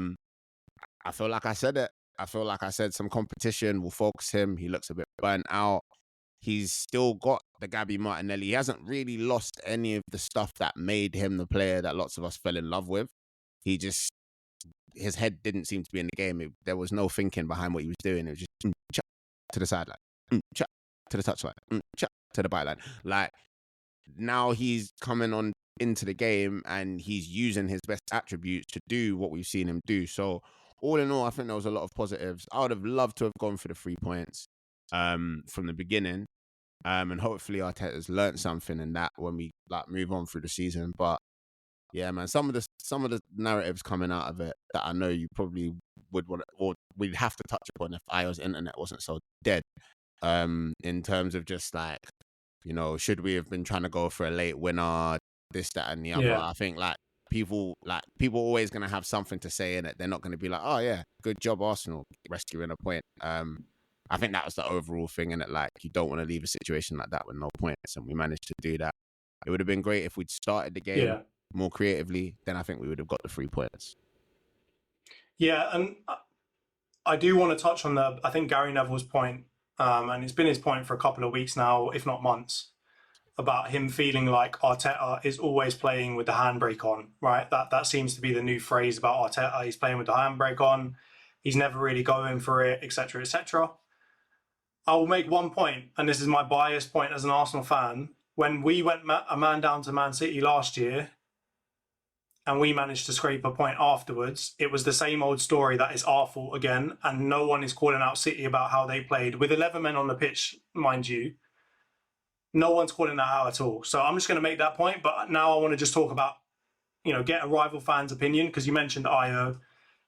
Speaker 3: feel like I said it. I feel like I said some competition will focus him. He looks a bit burnt out. He's still got the Gabby Martinelli. He hasn't really lost any of the stuff that made him the player that lots of us fell in love with. He just, his head didn't seem to be in the game. There was no thinking behind what he was doing. It was just to the sideline, to the touchline, to the byline. Like, now he's coming on into the game and he's using his best attributes to do what we've seen him do. So all in all, I think there was a lot of positives. I would have loved to have gone for the 3 points from the beginning. And hopefully Arteta's learned something in that when we like move on through the season. But yeah, man, some of the narratives coming out of it that I know you probably would want to, or we'd have to touch upon if IO's internet wasn't so dead. In terms of just like, you know, should we have been trying to go for a late winner, this, that, and the other?
Speaker 5: Yeah.
Speaker 3: I think people always gonna have something to say in it. They're not gonna be like, oh yeah, good job Arsenal rescuing a point. I think that was the overall thing in it. Like, you don't want to leave a situation like that with no points, and we managed to do that. It would have been great if we'd started the game more creatively. Then I think we would have got the 3 points.
Speaker 5: Yeah, and I do want to touch on I think Gary Neville's point, and it's been his point for a couple of weeks now, if not months, about him feeling like Arteta is always playing with the handbrake on, right? That seems to be the new phrase about Arteta. He's playing with the handbrake on. He's never really going for it, etc., etc. I will make one point, and this is my biased point as an Arsenal fan. When we went a man down to Man City last year and we managed to scrape a point afterwards, it was the same old story that it's our fault again, and no one is calling out City about how they played. With 11 men on the pitch, mind you, no one's calling that out at all. So I'm just going to make that point, but now I want to just talk about, you know, get a rival fan's opinion, because you mentioned Io.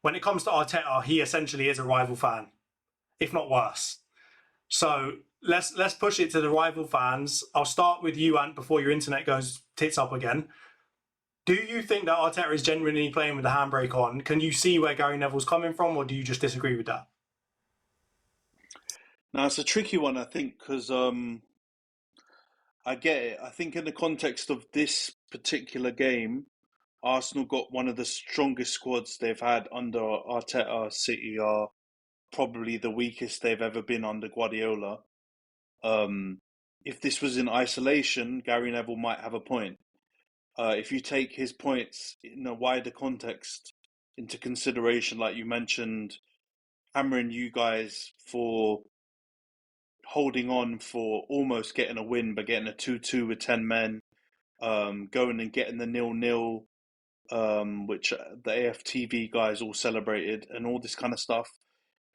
Speaker 5: When it comes to Arteta, he essentially is a rival fan, if not worse. So let's push it to the rival fans. I'll start with you, Ant, before your internet goes tits up again. Do you think that Arteta is genuinely playing with the handbrake on? Can you see where Gary Neville's coming from, or do you just disagree with that?
Speaker 6: No, it's a tricky one, I think, because I get it. I think in the context of this particular game, Arsenal got one of the strongest squads they've had under Arteta. City are probably the weakest they've ever been under Guardiola. If this was in isolation, Gary Neville might have a point. If you take his points in a wider context into consideration, like you mentioned, hammering you guys for holding on for almost getting a win, but getting a 2-2 with 10 men, going and getting the 0-0, which the AFTV guys all celebrated, and all this kind of stuff.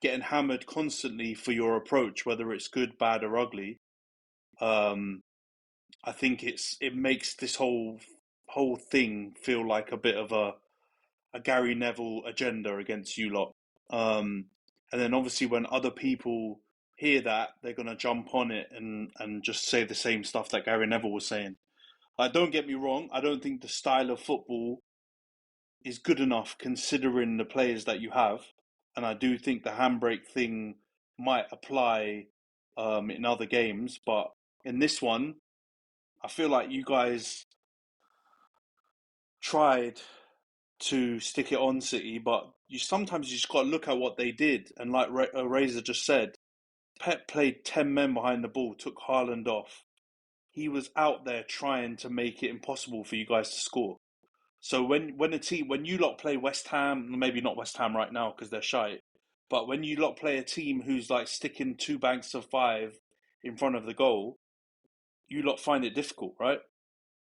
Speaker 6: Getting hammered constantly for your approach, whether it's good, bad, or ugly. I think it makes this whole thing feel like a bit of a Gary Neville agenda against you lot. And then obviously when other people hear that, they're going to jump on it and just say the same stuff that Gary Neville was saying. Don't get me wrong, I don't think the style of football is good enough considering the players that you have. And I do think the handbrake thing might apply in other games. But in this one, I feel like you guys tried to stick it on City, but sometimes you just got to look at what they did. And like Razor just said, Pep played 10 men behind the ball, took Haaland off. He was out there trying to make it impossible for you guys to score. So when you lot play West Ham, maybe not West Ham right now because they're shite, but when you lot play a team who's like sticking 2 banks of 5 in front of the goal, you lot find it difficult, right?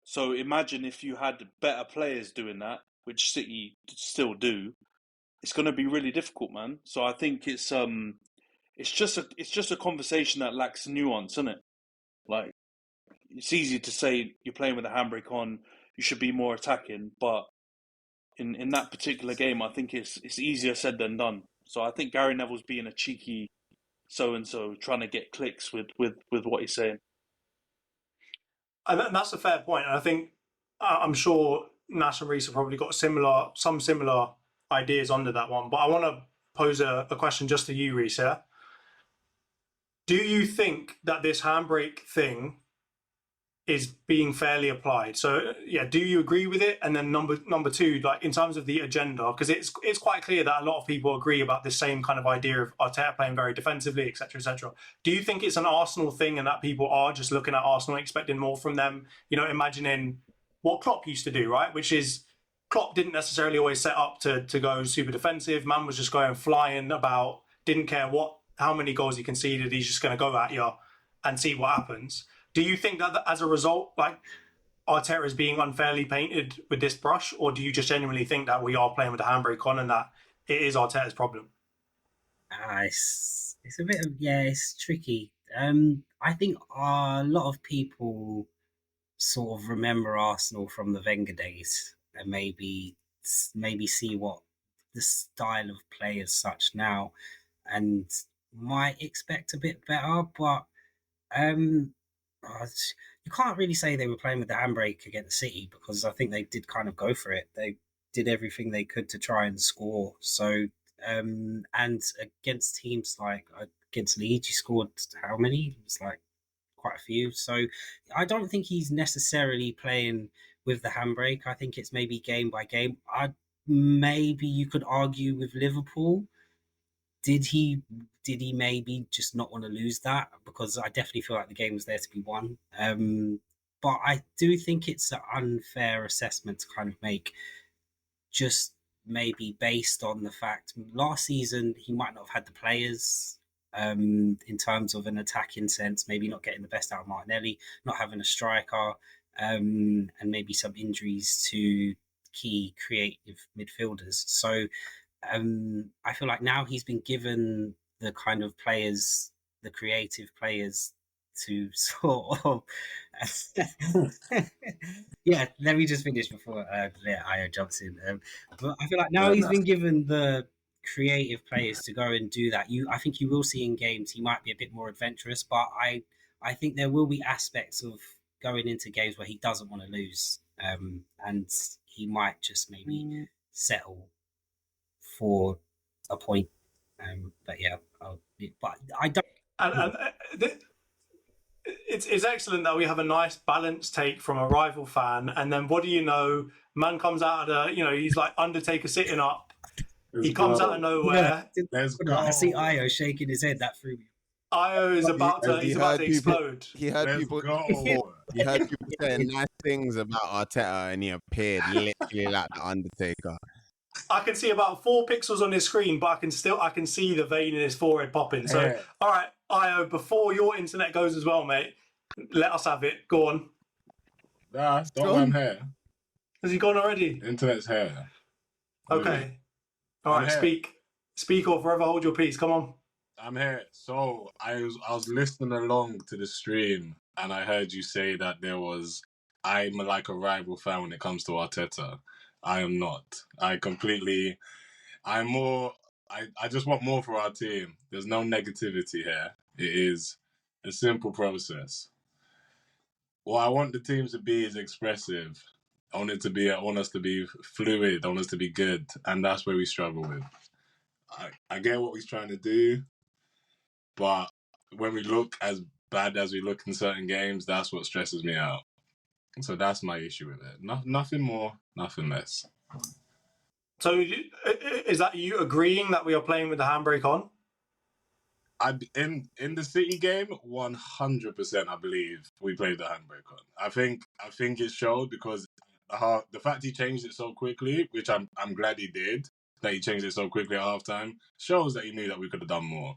Speaker 6: So imagine if you had better players doing that, which City still do, it's going to be really difficult, man. So I think it's just a conversation that lacks nuance, isn't it? Like, it's easy to say you're playing with a handbrake on, you should be more attacking, but in that particular game, I think it's easier said than done. So I think Gary Neville's being a cheeky so-and-so, trying to get clicks with what he's saying.
Speaker 5: And that's a fair point. And I think, I'm sure Nash and Reese have probably got some similar ideas under that one. But I want to pose a question just to you, Reese. Yeah? Do you think that this handbrake thing is being fairly applied? So yeah, do you agree with it? And then number two, like in terms of the agenda, because it's quite clear that a lot of people agree about the same kind of idea of Arteta playing very defensively, etc., etc. Do you think it's an Arsenal thing and that people are just looking at Arsenal expecting more from them? You know, imagining what Klopp used to do, right? Which is Klopp didn't necessarily always set up to go super defensive. Man was just going flying about, didn't care how many goals he conceded. He's just going to go at you and see what happens. Do you think that as a result, like Arteta is being unfairly painted with this brush, or do you just genuinely think that we are playing with the handbrake on and that it is Arteta's problem?
Speaker 4: It's a bit of, it's tricky. I think a lot of people sort of remember Arsenal from the Wenger days and maybe see what the style of play is such now and might expect a bit better, but you can't really say they were playing with the handbrake against City because I think they did kind of go for it. They did everything they could to try and score. So, and against teams like against Leeds, you scored how many? It was like quite a few. So I don't think he's necessarily playing with the handbrake. I think it's maybe game by game. Maybe you could argue with Liverpool. Did he maybe just not want to lose that? Because I definitely feel like the game was there to be won. But I do think it's an unfair assessment to kind of make, just maybe based on the fact last season he might not have had the players in terms of an attacking sense, maybe not getting the best out of Martinelli, not having a striker, and maybe some injuries to key creative midfielders. So I feel like now he's been given the kind of players, the creative players to sort of let me just finish before Io jumps in. But I feel like now he's been given the creative players to go and do that. I think you will see in games he might be a bit more adventurous, but I think there will be aspects of going into games where he doesn't want to lose, and he might just maybe settle for a point. But I don't.
Speaker 5: It's excellent that we have a nice balanced take from a rival fan, and then what do you know? Man comes out of he's like Undertaker sitting up. He comes out of nowhere.
Speaker 4: I see Io shaking his head. That threw me.
Speaker 5: Io is about to explode.
Speaker 3: He heard people saying nice things about Arteta, and he appeared literally like the Undertaker.
Speaker 5: I can see about 4 pixels on his screen, but I can see the vein in his forehead popping. So, all right, Io, before your internet goes as well, mate, let us have it. Go on.
Speaker 7: Nah, I'm here.
Speaker 5: Has he gone already?
Speaker 7: Internet's here.
Speaker 5: Okay. All right, speak or forever hold your peace. Come on.
Speaker 7: I'm here. So I was listening along to the stream, and I heard you say that I'm like a rival fan when it comes to Arteta. I am not. I just want more for our team. There's no negativity here. It is a simple process. What I want the teams to be is expressive. I want us to be fluid. I want us to be good. And that's where we struggle with. I get what he's trying to do, but when we look as bad as we look in certain games, that's what stresses me out. So that's my issue with it. Nothing more, nothing less.
Speaker 5: So is that you agreeing that we are playing with the handbrake on?
Speaker 7: In the City game, 100%. I believe we played the handbrake on. I think it showed because the fact he changed it so quickly, which I'm glad he did, that he changed it so quickly at halftime, shows that he knew that we could have done more.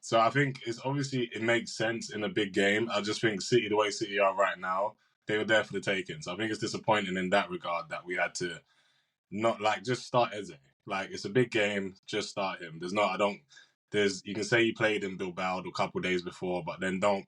Speaker 7: So I think it makes sense in a big game. I just think City, the way City are right now, they were there for the taking. So I think it's disappointing in that regard that we had to not just start Eze. It's a big game, just start him. You can say he played in Bilbao a couple of days before, but then don't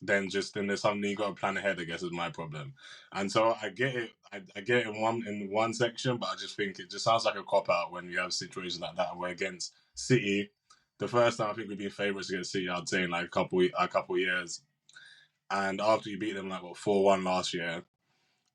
Speaker 7: then there's something you got to plan ahead, I guess, is my problem. And so I get it. I get it in one section, but I just think it just sounds like a cop out when you have situations like that where against City, the first time I think we've been favourites against City, I'd say in like a couple years, and after you beat them like 4-1 last year,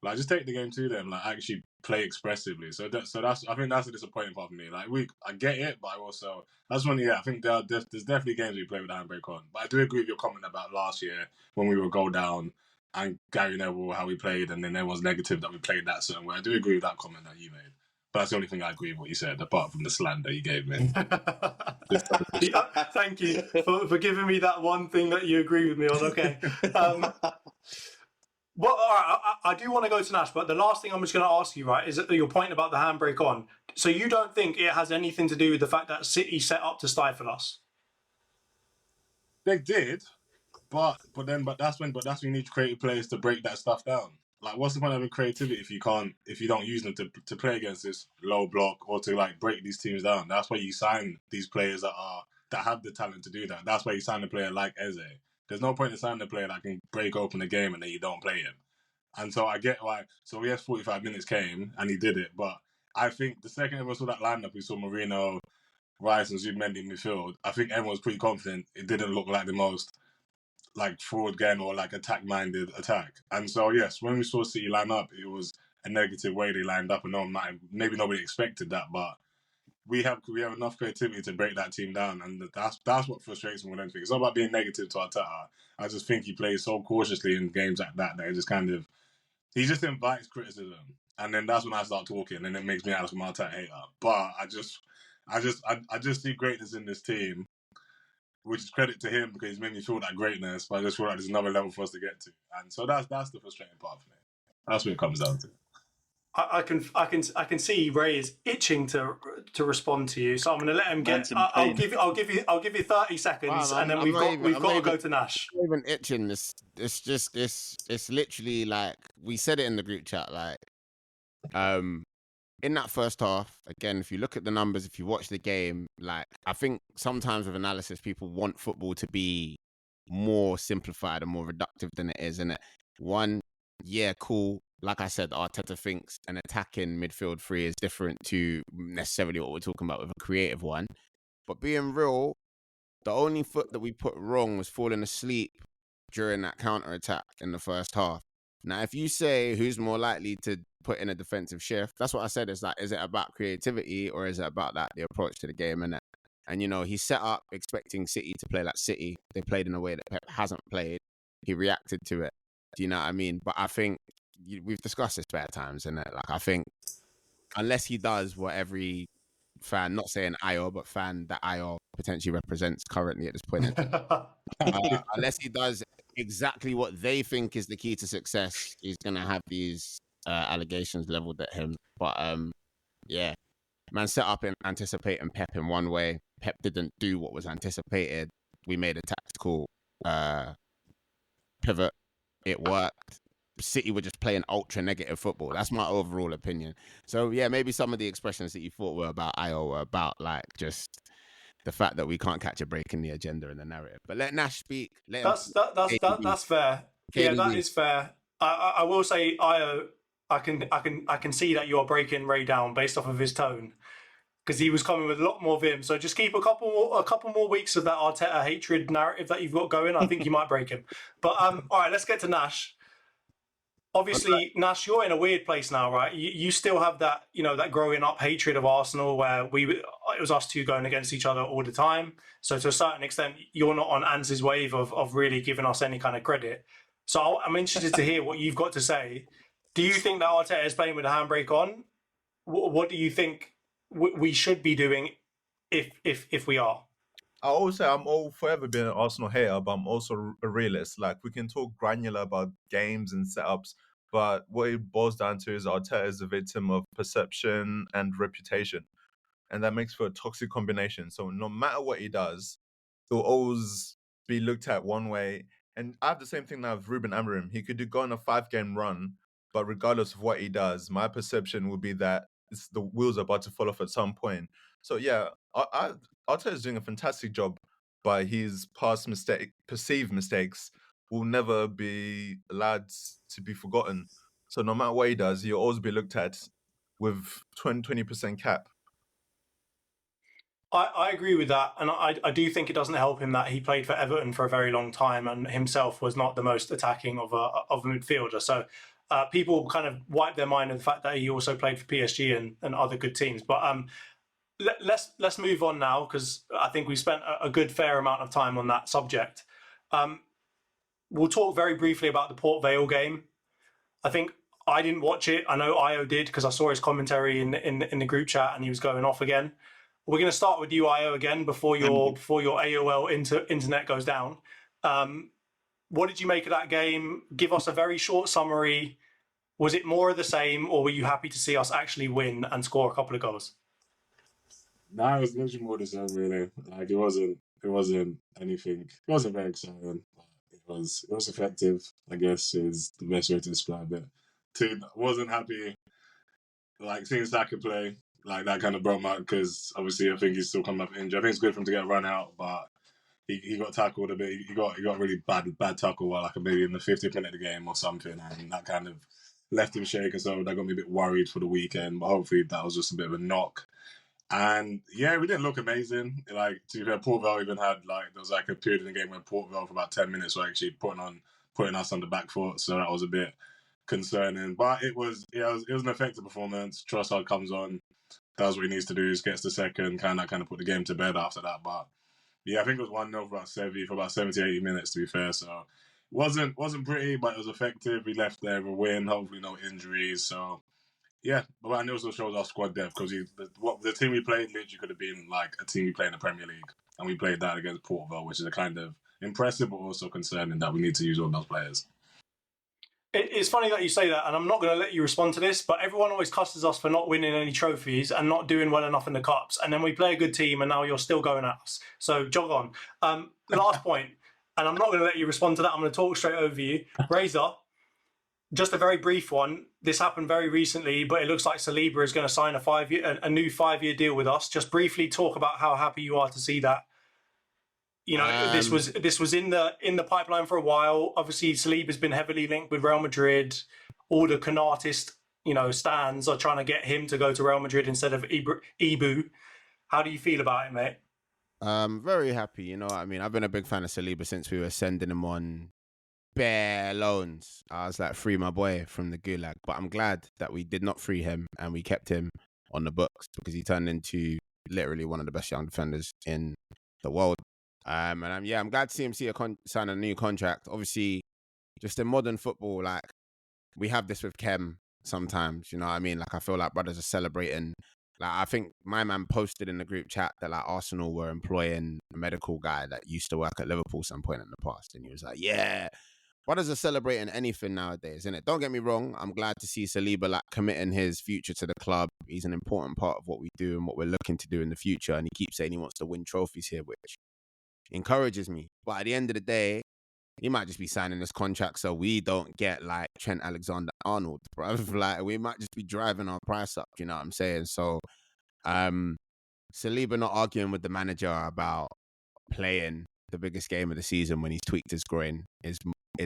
Speaker 7: like just take the game to them, like actually play expressively. So that's I think that's the disappointing part for me. Like I get it, but I also that's when I think there's definitely games we play with the handbrake on. But I do agree with your comment about last year when we were goal down and Gary Neville how we played, and then everyone's negative that we played that certain way. I do agree with that comment that you made. But that's the only thing I agree with what you said, apart from the slander you gave me.
Speaker 5: Thank you for giving me that one thing that you agree with me on. Okay. Well, all right, I do want to go to Nash, but the last thing I'm just going to ask you, right, is your point about the handbrake on. So you don't think it has anything to do with the fact that City set up to stifle us?
Speaker 7: They did, but that's when you need creative players to break that stuff down. Like, what's the point of having creativity if you don't use them to play against this low block or to like break these teams down? That's why you sign these players that have the talent to do that. That's why you sign a player like Eze. There's no point in signing a player that can break open the game and then you don't play him. And so I get why. So yes, 45 minutes came and he did it. But I think the second everyone saw that lineup, we saw Mourinho, Rice, and Zubimendi in midfield. I think everyone was pretty confident. It didn't look like the most like forward game or like attack-minded attack. And so yes, when we saw City line up, it was a negative way they lined up, and maybe nobody expected that, but. We have enough creativity to break that team down, and that's what frustrates me with anything. It's not about being negative to Arteta. I just think he plays so cautiously in games like that it just he just invites criticism, and then that's when I start talking, and it makes me out of my Arteta hater. But I just see greatness in this team, which is credit to him because he's made me feel that greatness. But I just feel like there's another level for us to get to, and so that's the frustrating part for me. That's what it comes down to.
Speaker 5: I can see Ray is itching to respond to you, so I'm going to let him get. I'll give you 30 seconds, and then we've got to go to Nash.
Speaker 3: I'm not even itching. It's literally like we said it in the group chat. Like, in that first half, again, if you look at the numbers, if you watch the game, like I think sometimes with analysis, people want football to be more simplified and more reductive than it is. And cool. Like I said, Arteta thinks an attacking midfield three is different to necessarily what we're talking about with a creative one. But being real, the only foot that we put wrong was falling asleep during that counter-attack in the first half. Now, if you say who's more likely to put in a defensive shift, that's what I said. Is it about creativity or is it about the approach to the game? And he set up expecting City to play like City. They played in a way that Pep hasn't played. He reacted to it. Do you know what I mean? But I think we've discussed this better times, and like I think unless he does what every fan, not saying IO, but fan that IO potentially represents currently at this point, unless he does exactly what they think is the key to success, he's gonna have these allegations leveled at him. But man set up and anticipating Pep in one way. Pep didn't do what was anticipated. We made a tactical pivot. It worked. City were just playing ultra negative football. That's my overall opinion. So yeah, maybe some of the expressions that you thought were about IO were about like just the fact that we can't catch a break in the agenda and the narrative. But let Nash speak.
Speaker 5: That's fair. Yeah, that is fair. I will say IO. I can see that you're breaking Ray down based off of his tone, because he was coming with a lot more vim. So just keep a couple more weeks of that Arteta hatred narrative that you've got going. I think you might break him. But all right, let's get to Nash. Obviously, Nash, you're in a weird place now, right? You still have that, that growing up hatred of Arsenal where it was us two going against each other all the time. So to a certain extent, you're not on Ans's wave of really giving us any kind of credit. So I'm interested to hear what you've got to say. Do you think that Arteta is playing with a handbrake on? What do you think we should be doing if we are?
Speaker 2: I always say I'm all forever being an Arsenal hater, but I'm also a realist. Like, we can talk granular about games and setups, but what it boils down to is Arteta is a victim of perception and reputation. And that makes for a toxic combination. So no matter what he does, he'll always be looked at one way. And I have the same thing now with Ruben Amorim. He could go on a 5-game run, but regardless of what he does, my perception will be that the wheels are about to fall off at some point. So yeah, Arteta is doing a fantastic job by his perceived mistakes. will never be allowed to be forgotten. So no matter what he does, he'll always be looked at with 20% cap.
Speaker 5: I agree with that, and I do think it doesn't help him that he played for Everton for a very long time and himself was not the most attacking of a midfielder. So people kind of wipe their mind of the fact that he also played for PSG and other good teams. But let's move on now, because I think we spent a good fair amount of time on that subject. We'll talk very briefly about the Port Vale game. I think I didn't watch it. I know Io did because I saw his commentary in the group chat and he was going off again. We're going to start with you, Io, again before your AOL internet goes down. What did you make of that game? Give us a very short summary. Was it more of the same, or were you happy to see us actually win and score a couple of goals?
Speaker 7: No, it was literally more the same, really. Like it wasn't anything. It wasn't very exciting. It was effective, I guess, is the best way to describe it. Wasn't happy. Like seeing Saka play, like that kind of broke my heart because obviously I think he's still coming up injured. I think it's good for him to get a run out, but he got tackled a bit. He got really bad tackle, like maybe in the 50th minute of the game or something, and that kind of left him shaking. So that got me a bit worried for the weekend. But hopefully that was just a bit of a knock. And yeah, we didn't look amazing. Like to be fair, Port Vale even had there was like a period in the game where Port Vale for about 10 minutes were actually putting us on the back foot. So that was a bit concerning. But it was an effective performance. Trossard comes on, does what he needs to do, gets the second, kind of put the game to bed after that. But yeah, I think it was 1-0 for about 70, 80 minutes to be fair. So it wasn't pretty, but it was effective. We left there with a win, hopefully no injuries. So yeah, but it also shows our squad depth because the team we played literally could have been like a team we play in the Premier League, and we played that against Port Vale, which is a kind of impressive but also concerning that we need to use all those players.
Speaker 5: It's funny that you say that, and I'm not going to let you respond to this, but everyone always cusses us for not winning any trophies and not doing well enough in the Cups, and then we play a good team, and now you're still going at us. So jog on. Last point, and I'm not going to let you respond to that. I'm going to talk straight over you. Razor, just a very brief one. This happened very recently, but it looks like Saliba is going to sign a new 5-year deal with us. Just briefly talk about how happy you are to see that. You know, this was in the pipeline for a while. Obviously, Saliba's been heavily linked with Real Madrid. All the Canartist, stands are trying to get him to go to Real Madrid instead of Ibu. How do you feel about it, mate?
Speaker 3: Very happy. You know what I mean? I've been a big fan of Saliba since we were sending him on bare loans. I was like, free my boy from the gulag. But I'm glad that we did not free him and we kept him on the books because he turned into literally one of the best young defenders in the world. I'm glad to see him sign a new contract. Obviously, just in modern football, like we have this with Khem sometimes, you know what I mean? Like I feel like brothers are celebrating. Like I think my man posted in the group chat that like Arsenal were employing a medical guy that used to work at Liverpool some point in the past. And he was like, yeah, brothers are celebrating anything nowadays, innit? Don't get me wrong. I'm glad to see Saliba like committing his future to the club. He's an important part of what we do and what we're looking to do in the future. And he keeps saying he wants to win trophies here, which encourages me. But at the end of the day, he might just be signing this contract so we don't get like Trent Alexander-Arnold, bro. Like we might just be driving our price up, you know what I'm saying? So Saliba not arguing with the manager about playing the biggest game of the season when he's tweaked his groin is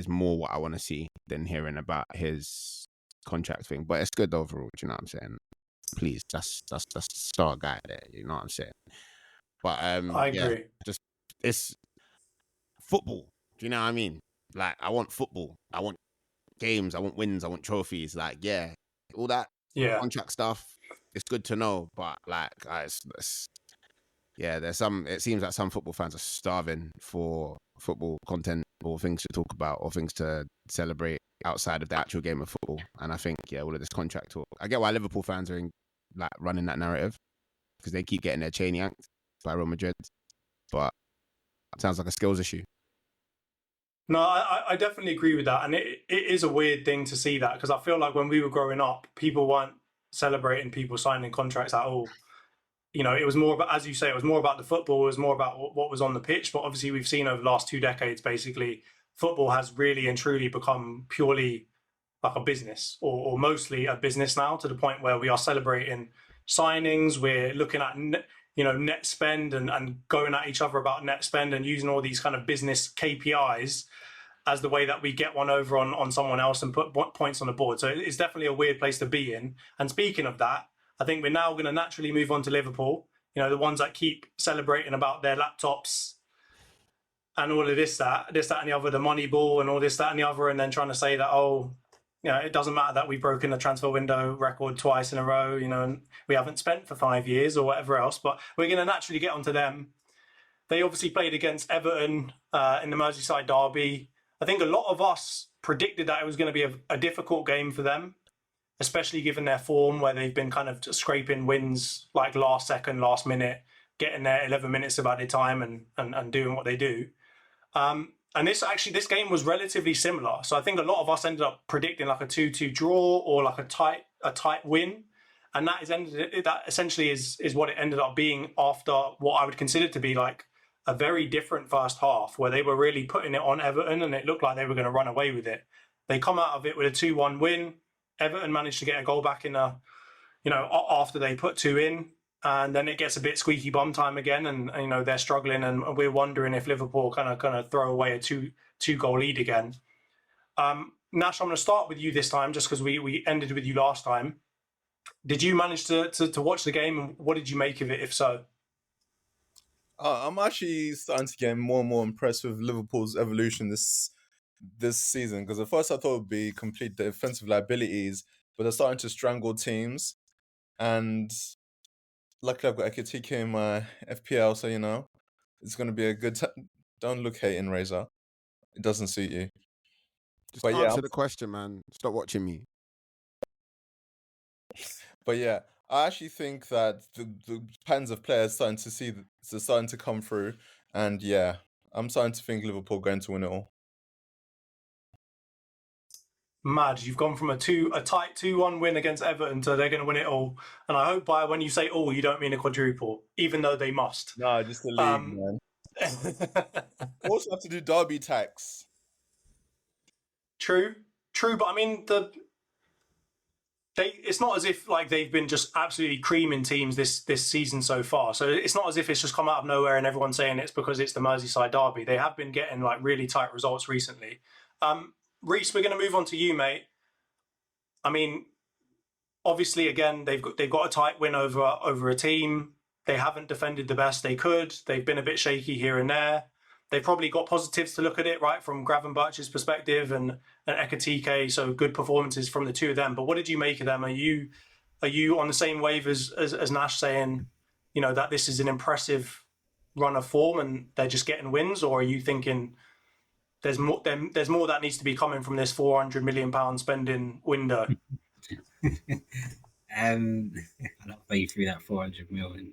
Speaker 3: more what I want to see than hearing about his contract thing. But it's good overall, do you know what I'm saying? Please, that's the star guy there, you know what I'm saying? But
Speaker 5: I agree.
Speaker 3: Just it's football. Do you know what I mean? Like, I want football. I want games. I want wins. I want trophies. Like, yeah, all that contract stuff. It's good to know, but like, it seems like some football fans are starving for football content or things to talk about or things to celebrate outside of the actual game of football. And I think, all of this contract talk. I get why Liverpool fans are running that narrative because they keep getting their chain yanked by Real Madrid, but it sounds like a skills issue.
Speaker 5: No, I definitely agree with that. And it is a weird thing to see that because I feel like when we were growing up, people weren't celebrating people signing contracts at all. You know, it was more about, as you say, it was more about the football. It was more about what was on the pitch. But obviously we've seen over the last 2 decades, basically, football has really and truly become purely like a business or mostly a business now, to the point where we are celebrating signings. We're looking at net spend and going at each other about net spend and using all these kind of business KPIs. as the way that we get one over on someone else and put points on the board. So it's definitely a weird place to be in. And speaking of that, I think we're now going to naturally move on to Liverpool. You know, the ones that keep celebrating about their laptops and all of this, that, and the other, the money ball and all this, that, and the other, and then trying to say that, oh, you know, it doesn't matter that we've broken the transfer window record twice in a row, you know, and we haven't spent for 5 years or whatever else. But we're going to naturally get onto them. They obviously played against Everton in the Merseyside derby. I think a lot of us predicted that it was going to be a difficult game for them, especially given their form where they've been kind of scraping wins like last second, last minute, getting there 11 minutes of added time and doing what they do. And this game was relatively similar. So I think a lot of us ended up predicting like a 2-2 draw or like a tight win. And that essentially is what it ended up being after what I would consider to be like a very different first half where they were really putting it on Everton and it looked like they were going to run away with it. They come out of it with a 2-1 win. Everton managed to get a goal back after they put 2 in. And then it gets a bit squeaky bum time again, and you know they're struggling, and we're wondering if Liverpool kind of throw away a two goal lead again. Nash, I'm going to start with you this time, just because we ended with you last time. Did you manage to watch the game, and what did you make of it, if so?
Speaker 2: I'm actually starting to get more and more impressed with Liverpool's evolution this season, because at first I thought it would be complete defensive liabilities, but they're starting to strangle teams, and luckily I've got Ekitike in my FPL, so you know it's going to be a good time. Don't look hating, Razor. It doesn't suit you.
Speaker 3: Just answer the question, man. Stop watching me.
Speaker 2: But yeah, I actually think that the patterns of players starting to come through, and yeah, I'm starting to think Liverpool going to win it all.
Speaker 5: Mad, you've gone from a tight 2-1 win against Everton to they're going to win it all. And I hope by when you say all, you don't mean a quadruple, even though they must.
Speaker 2: No, just the league, man. Also have to do derby tax.
Speaker 5: True, but I mean it's not as if like they've been just absolutely creaming teams this season so far. So it's not as if it's just come out of nowhere and everyone's saying it's because it's the Merseyside derby. They have been getting like really tight results recently. Reece, we're going to move on to you, mate. I mean, obviously, again, they've got a tight win over a team. They haven't defended the best they could. They've been a bit shaky here and there. They've probably got positives to look at it, right, from Gravenberch's perspective and Ekitike, so good performances from the two of them. But what did you make of them? Are you on the same wave as Nash, saying, you know, that this is an impressive run of form and they're just getting wins, or are you thinking there's more that needs to be coming from this £400 million spending window?
Speaker 4: I'll not pay you through that 400 million.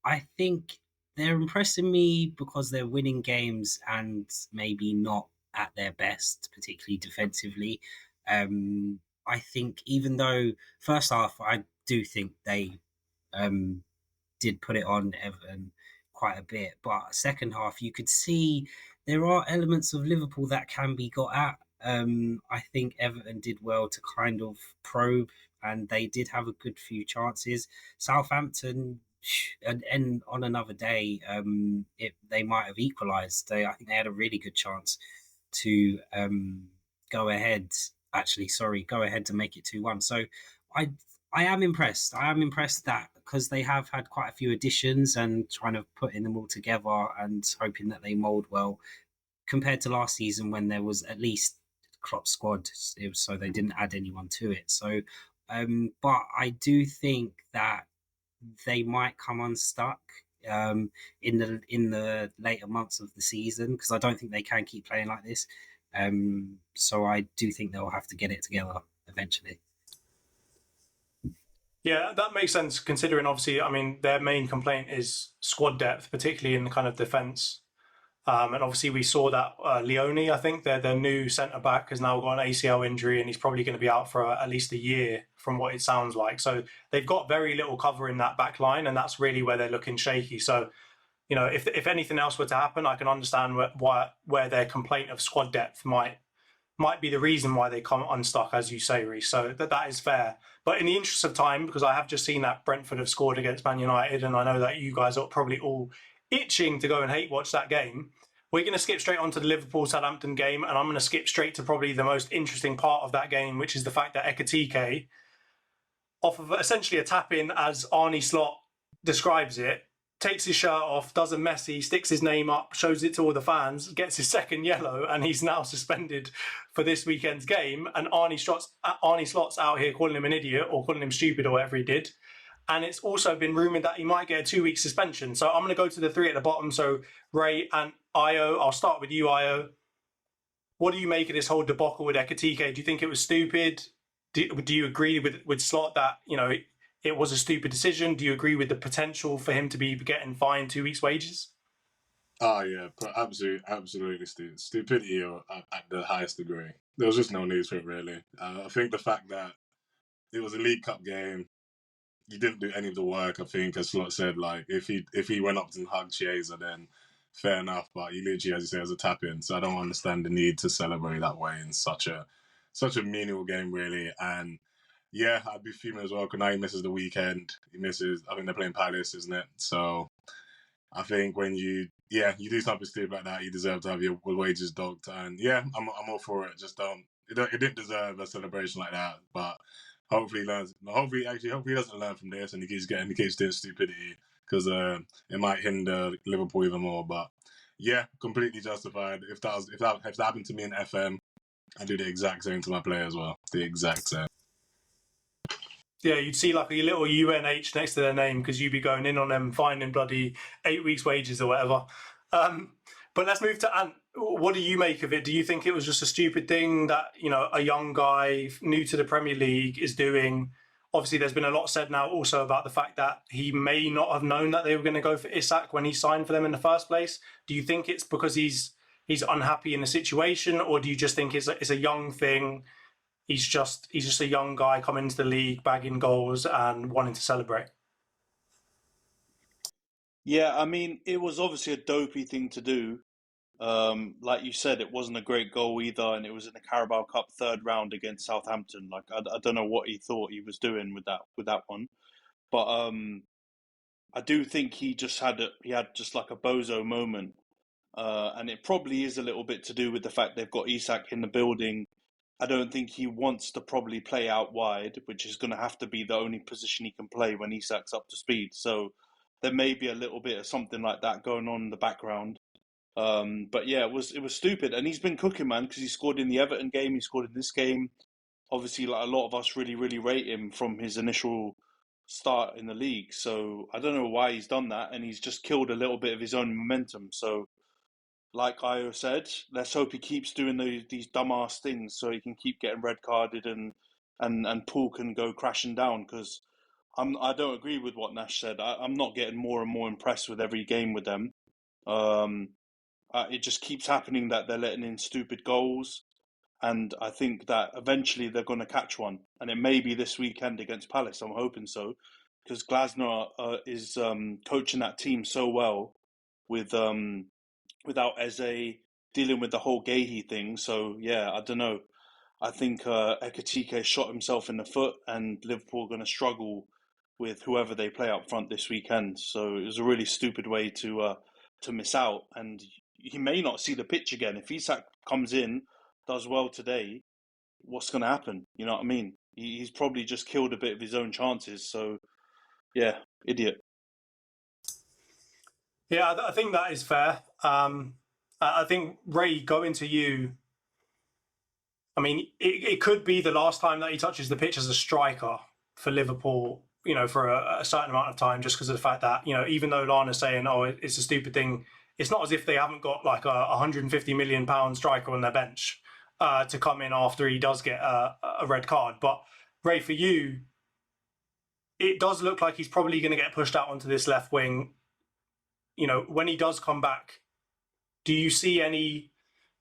Speaker 4: I think they're impressing me because they're winning games and maybe not at their best, particularly defensively. I think even though first half, I do think they did put it on Everton quite a bit, but second half you could see there are elements of Liverpool that can be got at. I think Everton did well to kind of probe, and they did have a good few chances. Southampton, and on another day, they might have equalised. I think they had a really good chance to go ahead to make it 2-1. So I am impressed. I am impressed that because they have had quite a few additions and trying to putting them all together and hoping that they mould well compared to last season when there was at least Klopp's squad, so they didn't add anyone to it. So, but I do think that they might come unstuck in the later months of the season, because I don't think they can keep playing like this. So I do think they'll have to get it together eventually.
Speaker 5: Yeah, that makes sense considering, obviously, I mean, their main complaint is squad depth, particularly in the kind of defence. And obviously we saw that Leone, I think, their new centre-back, has now got an ACL injury and he's probably going to be out for at least a year from what it sounds like. So they've got very little cover in that back line, and that's really where they're looking shaky. So, you know, if anything else were to happen, I can understand where their complaint of squad depth might be the reason why they come unstuck, as you say, Reece. So that is fair. But in the interest of time, because I have just seen that Brentford have scored against Man United, and I know that you guys are probably all itching to go and hate watch that game, We're going to skip straight on to the Liverpool-Southampton game, and I'm going to skip straight to probably the most interesting part of that game, which is the fact that Ekitike, off of essentially a tap-in, as Arnie Slot describes it, takes his shirt off, does a Messi, sticks his name up, shows it to all the fans, gets his second yellow, and he's now suspended for this weekend's game. And Arnie Slot's out here calling him an idiot or calling him stupid or whatever he did. And it's also been rumoured that he might get a 2-week suspension. So I'm going to go to the three at the bottom. So Ray and Io, I'll start with you, Io. What do you make of this whole debacle with Ekitike? Do you think it was stupid? Do you agree with Slot that, you know, it was a stupid decision? Do you agree with the potential for him to be getting fined 2 weeks' wages?
Speaker 7: Oh, yeah, absolutely stupidity at the highest degree. There was just no need for it, really. I think the fact that it was a League Cup game, he didn't do any of the work. I think, as Slot said, like if he went up and hugged Chiesa, then fair enough. But he literally, as you say, was a tap in. So I don't understand the need to celebrate that way in such a menial game, really. And yeah, I'd be fuming as well because now he misses the weekend. He misses. I think they're playing Palace, isn't it? So I think when you do something stupid like that, you deserve to have your wages docked. And yeah, I'm all for it. Just it didn't deserve a celebration like that, but. Hopefully he learns. Hopefully he doesn't learn from this, and he keeps doing stupidity because it might hinder Liverpool even more. But yeah, completely justified. If that happened to me in FM, I'd do the exact same to my player as well. The exact same.
Speaker 5: Yeah, you'd see like a little UNH next to their name because you'd be going in on them, finding bloody 8 weeks' wages or whatever. But let's move to Ant. What do you make of it? Do you think it was just a stupid thing that, you know, a young guy new to the Premier League is doing? Obviously, there's been a lot said now also about the fact that he may not have known that they were going to go for Isak when he signed for them in the first place. Do you think it's because he's unhappy in the situation, or do you just think it's a young thing? He's just a young guy coming into the league, bagging goals and wanting to celebrate.
Speaker 6: Yeah, I mean, it was obviously a dopey thing to do. Like you said, it wasn't a great goal either, and it was in the Carabao Cup third round against Southampton. Like I don't know what he thought he was doing with that one, but I do think he had just like a bozo moment, and it probably is a little bit to do with the fact they've got Isak in the building. I don't think he wants to probably play out wide, which is going to have to be the only position he can play when Isak's up to speed. So there may be a little bit of something like that going on in the background. But yeah, it was stupid, and he's been cooking, man, because he scored in the Everton game, he scored in this game. Obviously, like a lot of us really, really rate him from his initial start in the league. So I don't know why he's done that, and he's just killed a little bit of his own momentum. So, like Io said, let's hope he keeps doing these dumbass things so he can keep getting red carded and Paul can go crashing down. Because I don't agree with what Nash said. I'm not getting more and more impressed with every game with them. It just keeps happening that they're letting in stupid goals, and I think that eventually they're going to catch one, and it may be this weekend against Palace. I'm hoping so, because Glasner is coaching that team so well without Eze dealing with the whole Gahey thing. So yeah, I don't know. I think Ekitike shot himself in the foot, and Liverpool are going to struggle with whoever they play up front this weekend. So it was a really stupid way to miss out, and he may not see the pitch again. If Isak comes in, does well today, what's going to happen? You know what I mean? He's probably just killed a bit of his own chances. So, yeah, idiot.
Speaker 5: Yeah, I think that is fair. I think, Ray, going to you, I mean, it could be the last time that he touches the pitch as a striker for Liverpool, you know, for a certain amount of time, just because of the fact that, you know, even though Lana's saying, oh, it's a stupid thing, it's not as if they haven't got like a £150 million striker on their bench to come in after he does get a red card. But Ray, for you, it does look like he's probably going to get pushed out onto this left wing. You know, when he does come back, do you see any,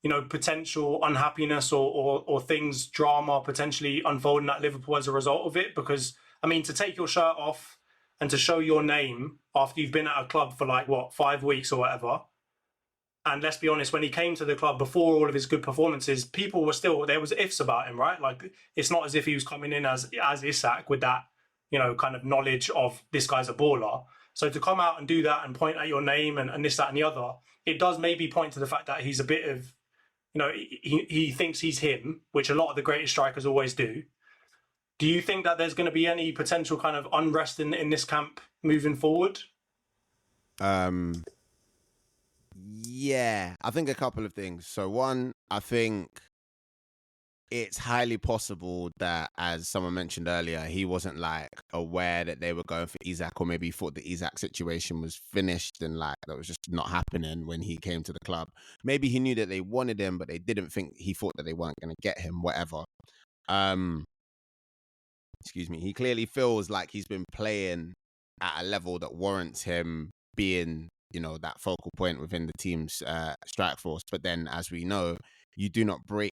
Speaker 5: you know, potential unhappiness or things, drama potentially unfolding at Liverpool as a result of it? Because, I mean, to take your shirt off and to show your name after you've been at a club for like, 5 weeks or whatever. And let's be honest, when he came to the club before all of his good performances, people were still, there was ifs about him, right? Like, it's not as if he was coming in as Isak with that, you know, kind of knowledge of this guy's a baller. So to come out and do that and point at your name and this, that, and the other, it does maybe point to the fact that he's a bit of, he thinks he's him, which a lot of the greatest strikers always do. Do you think that there's going to be any potential kind of unrest in this camp moving forward?
Speaker 3: Yeah, I think a couple of things. So one, I think it's highly possible that, as someone mentioned earlier, he wasn't like aware that they were going for Isak, or maybe he thought the Isak situation was finished and like that was just not happening when he came to the club. Maybe he knew that they wanted him, but they didn't think, he thought that they weren't going to get him, whatever. Excuse me. He clearly feels like he's been playing at a level that warrants him being, that focal point within the team's strike force. But then, as we know, you do not break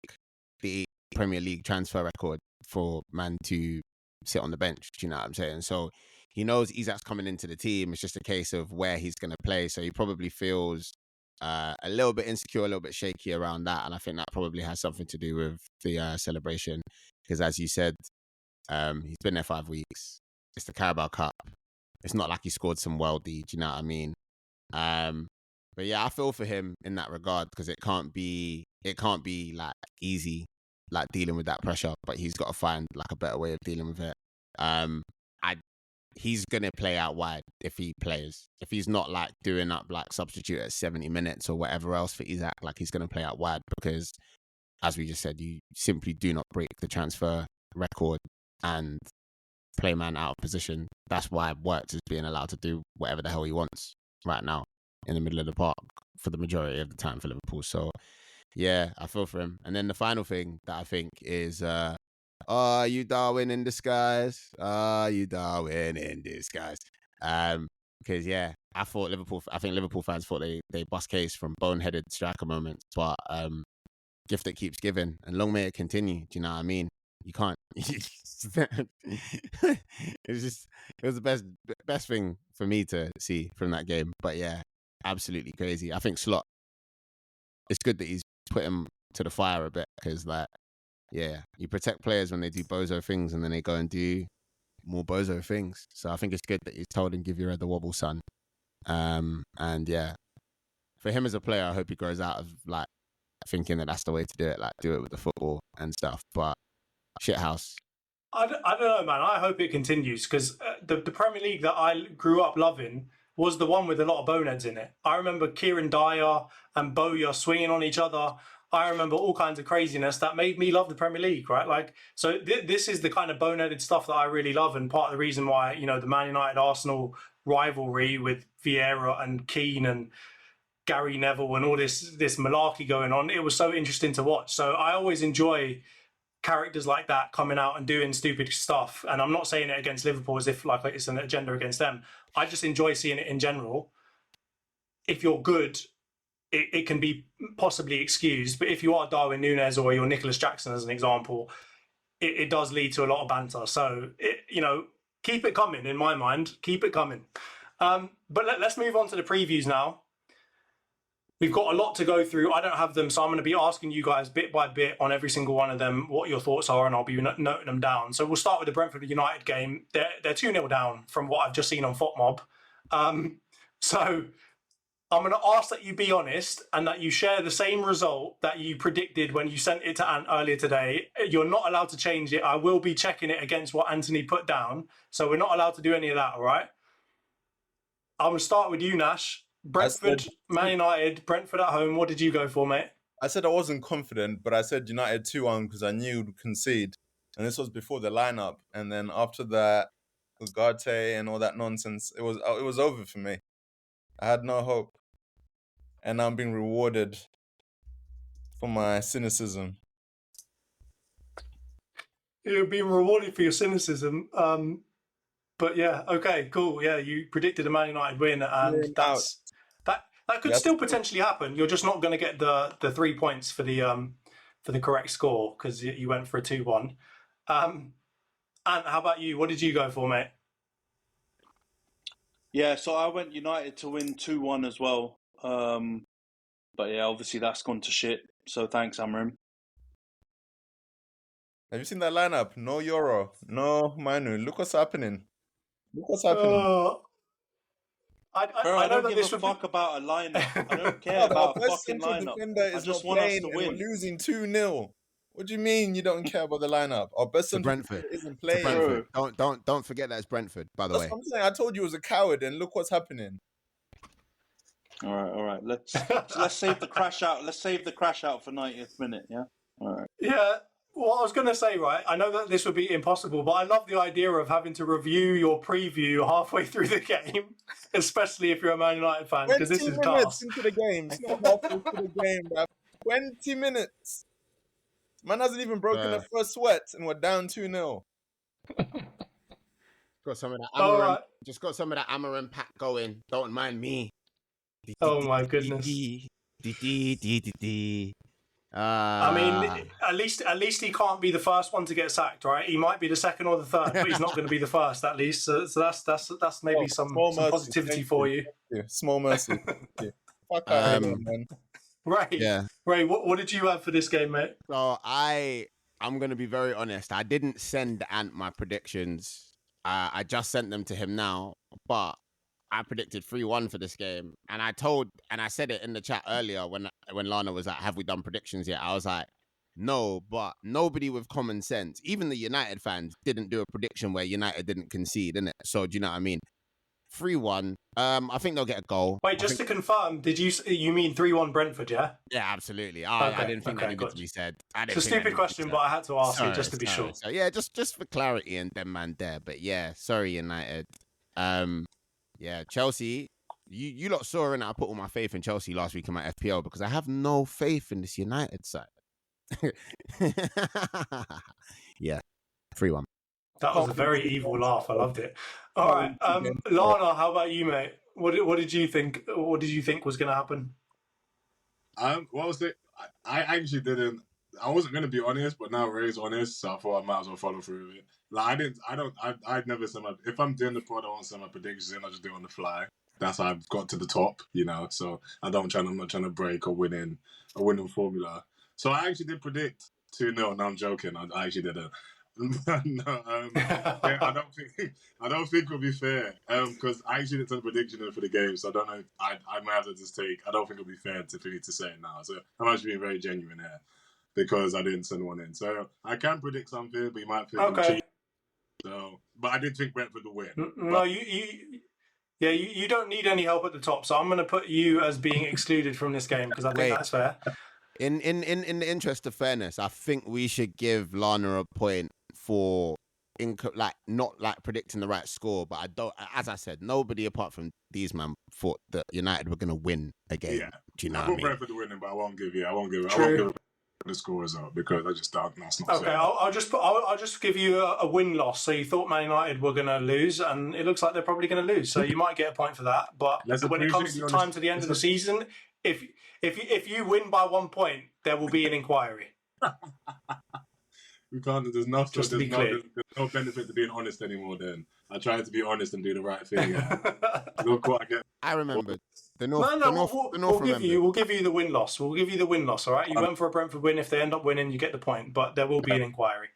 Speaker 3: the Premier League transfer record for man to sit on the bench. Do you know what I'm saying? So he knows Isak's coming into the team. It's just a case of where he's going to play. So he probably feels a little bit insecure, a little bit shaky around that. And I think that probably has something to do with the celebration. Because as you said, he's been there 5 weeks. It's the Carabao Cup. It's not like he scored some worldie. Do you know what I mean? But yeah, I feel for him in that regard, because it can't be like easy, like dealing with that pressure, but he's got to find like a better way of dealing with it. He's going to play out wide if he plays. If he's not like doing up like substitute at 70 minutes or whatever else for Isak, like he's going to play out wide, because as we just said, you simply do not break the transfer record and play man out of position. That's why Wirtz is being allowed to do whatever the hell he wants right now in the middle of the park for the majority of the time for Liverpool. So yeah, I feel for him. And then the final thing that I think is, are you Darwin in disguise? Are you Darwin in disguise? Because yeah, I think Liverpool fans thought they bust case from boneheaded striker moments, but gift that keeps giving, and long may it continue. Do you know what I mean? You can't. It was the best thing for me to see from that game. But yeah, absolutely crazy. I think Slot, it's good that he's put him to the fire a bit, because like, yeah, you protect players when they do bozo things and then they go and do more bozo things. So I think it's good that he's told him, give your head the wobble, son. And yeah, for him as a player, I hope he grows out of like thinking that that's the way to do it, like do it with the football and stuff. But shithouse.
Speaker 5: I don't know, man. I hope it continues, because the Premier League that I grew up loving was the one with a lot of boneheads in it. I remember Kieran Dyer and Bowyer swinging on each other. I remember all kinds of craziness that made me love the Premier League, right? Like, so this is the kind of boneheaded stuff that I really love, and part of the reason why, the Man United-Arsenal rivalry with Vieira and Keane and Gary Neville and all this malarkey going on, it was so interesting to watch. So I always enjoy characters like that coming out and doing stupid stuff. And I'm not saying it against Liverpool as if like it's an agenda against them. I just enjoy seeing it in general. If you're good, it can be possibly excused. But if you are Darwin Núñez or you're Nicholas Jackson, as an example, it does lead to a lot of banter. So, keep it coming, in my mind. Keep it coming. But let's move on to the previews now. We've got a lot to go through. I don't have them, so I'm going to be asking you guys bit by bit on every single one of them what your thoughts are, and I'll be noting them down. So we'll start with the Brentford United game. They're 2-0 down from what I've just seen on FOTMob. So I'm going to ask that you be honest and that you share the same result that you predicted when you sent it to Ant earlier today. You're not allowed to change it. I will be checking it against what Antony put down, so we're not allowed to do any of that, all right? I'm going to start with you, Nash. Brentford, Man United, Brentford at home. What did you go for, mate?
Speaker 2: I said I wasn't confident, but I said United 2-1 because I knew we'd concede. And this was before the lineup. And then after that, Ugarte and all that nonsense, it was over for me. I had no hope. And I'm being rewarded for my cynicism.
Speaker 5: You're being rewarded for your cynicism. But yeah, okay, cool. Yeah, you predicted a Man United win, and that could still potentially happen. You're just not going to get the 3 points for the correct score because you went for a 2-1. And how about you? What did you go for, mate?
Speaker 6: Yeah, so I went United to win 2-1 as well. But yeah, obviously that's gone to shit. So thanks, Amrim.
Speaker 2: Have you seen that lineup? No Euro, no Manu. Look what's happening. Look what's happening.
Speaker 6: I know don't give a fuck about a lineup. I don't care about a fucking lineup. I just want us to win.
Speaker 2: We're losing 2-0. What do you mean you don't care about the lineup? Our best central
Speaker 3: Brentford
Speaker 2: isn't playing.
Speaker 3: Brentford. Don't forget that it's Brentford. By the way,
Speaker 2: that's what I'm saying. I told you it was a coward, and look what's happening.
Speaker 6: All right. Let's save the crash out. Let's save the crash out for 90th minute. Yeah. All right.
Speaker 5: Yeah. What I was going to say, right? I know that this would be impossible, but I love the idea of having to review your preview halfway through the game, especially if you're a Man United fan, because this is
Speaker 2: 20 minutes into the game. It's not halfway through the game, bro. 20 minutes. Man hasn't even broken the first sweat, and we're down 2-0.
Speaker 3: Got some of that Amaranth. Just got some of that Amaranth pack going. Don't mind me.
Speaker 5: Oh my goodness. I mean, at least he can't be the first one to get sacked, right? He might be the second or the third, but he's not going to be the first, at least. So that's maybe some positivity for you.
Speaker 2: Small mercy. Fuck out here, man.
Speaker 5: Right. Yeah. Ray, what did you have for this game, mate?
Speaker 3: So I'm going to be very honest. I didn't send Ant my predictions. I just sent them to him now, but I predicted 3-1 for this game. And I said it in the chat earlier when Lana was like, have we done predictions yet? I was like, no, but nobody with common sense, even the United fans, didn't do a prediction where United didn't concede, innit? So do you know what I mean? 3-1. I think they'll get a goal.
Speaker 5: Wait, just to confirm, you mean 3-1 Brentford, yeah?
Speaker 3: Yeah, absolutely. I didn't think that needed to be said.
Speaker 5: It's a stupid question, but I had to ask it just to be sure.
Speaker 3: So, yeah, just for clarity and them man there. But yeah, sorry, United. Yeah, Chelsea, you lot saw in I put all my faith in Chelsea last week in my FPL because I have no faith in this United side. Yeah, 3-1.
Speaker 5: That was a very evil laugh. I loved it. All right, Lana, how about you, mate? What did you think? What did you think was going to happen?
Speaker 7: What was it? I actually didn't. I wasn't going to be honest, but now Ray's honest, so I thought I might as well follow through with it. Like I'd never send my. If I'm doing the pod, I won't send my predictions in. I just do it on the fly. That's how I've got to the top, you know. So I'm not trying to break a winning formula. So I actually did predict 2-0. No, I'm joking. I actually didn't. No, I don't think it'll be fair. Because I actually didn't send a prediction in for the game, so I don't know. I might have to just take. I don't think it'll be fair for me to say it now. So I'm actually being very genuine here because I didn't send one in. So I can predict something, but you might think I'm cheating. So, but I did think Brentford would win.
Speaker 5: No, you don't need any help at the top. So I'm going to put you as being excluded from this game because I think that's fair.
Speaker 3: In the interest of fairness, I think we should give Lana a point for not predicting the right score, but I don't. As I said, nobody apart from these man thought that United were going to win a game. Yeah. Do you know what I mean?
Speaker 7: Brentford winning, but I won't give the score result because I just don't. That's not
Speaker 5: okay. Fair. I'll just give you a win loss. So you thought Man United were going to lose, and it looks like they're probably going to lose. So you might get a point for that. But when it comes to the end of the season, if you win by 1 point, there will be an inquiry.
Speaker 7: We can't. There's no benefit to being honest anymore. Then I tried to be honest and do the right thing. Look what I get.
Speaker 3: I remember.
Speaker 5: We'll give you the win loss. We'll give you the win loss. All right. You went for a Brentford win. If they end up winning, you get the point. But there will be an inquiry.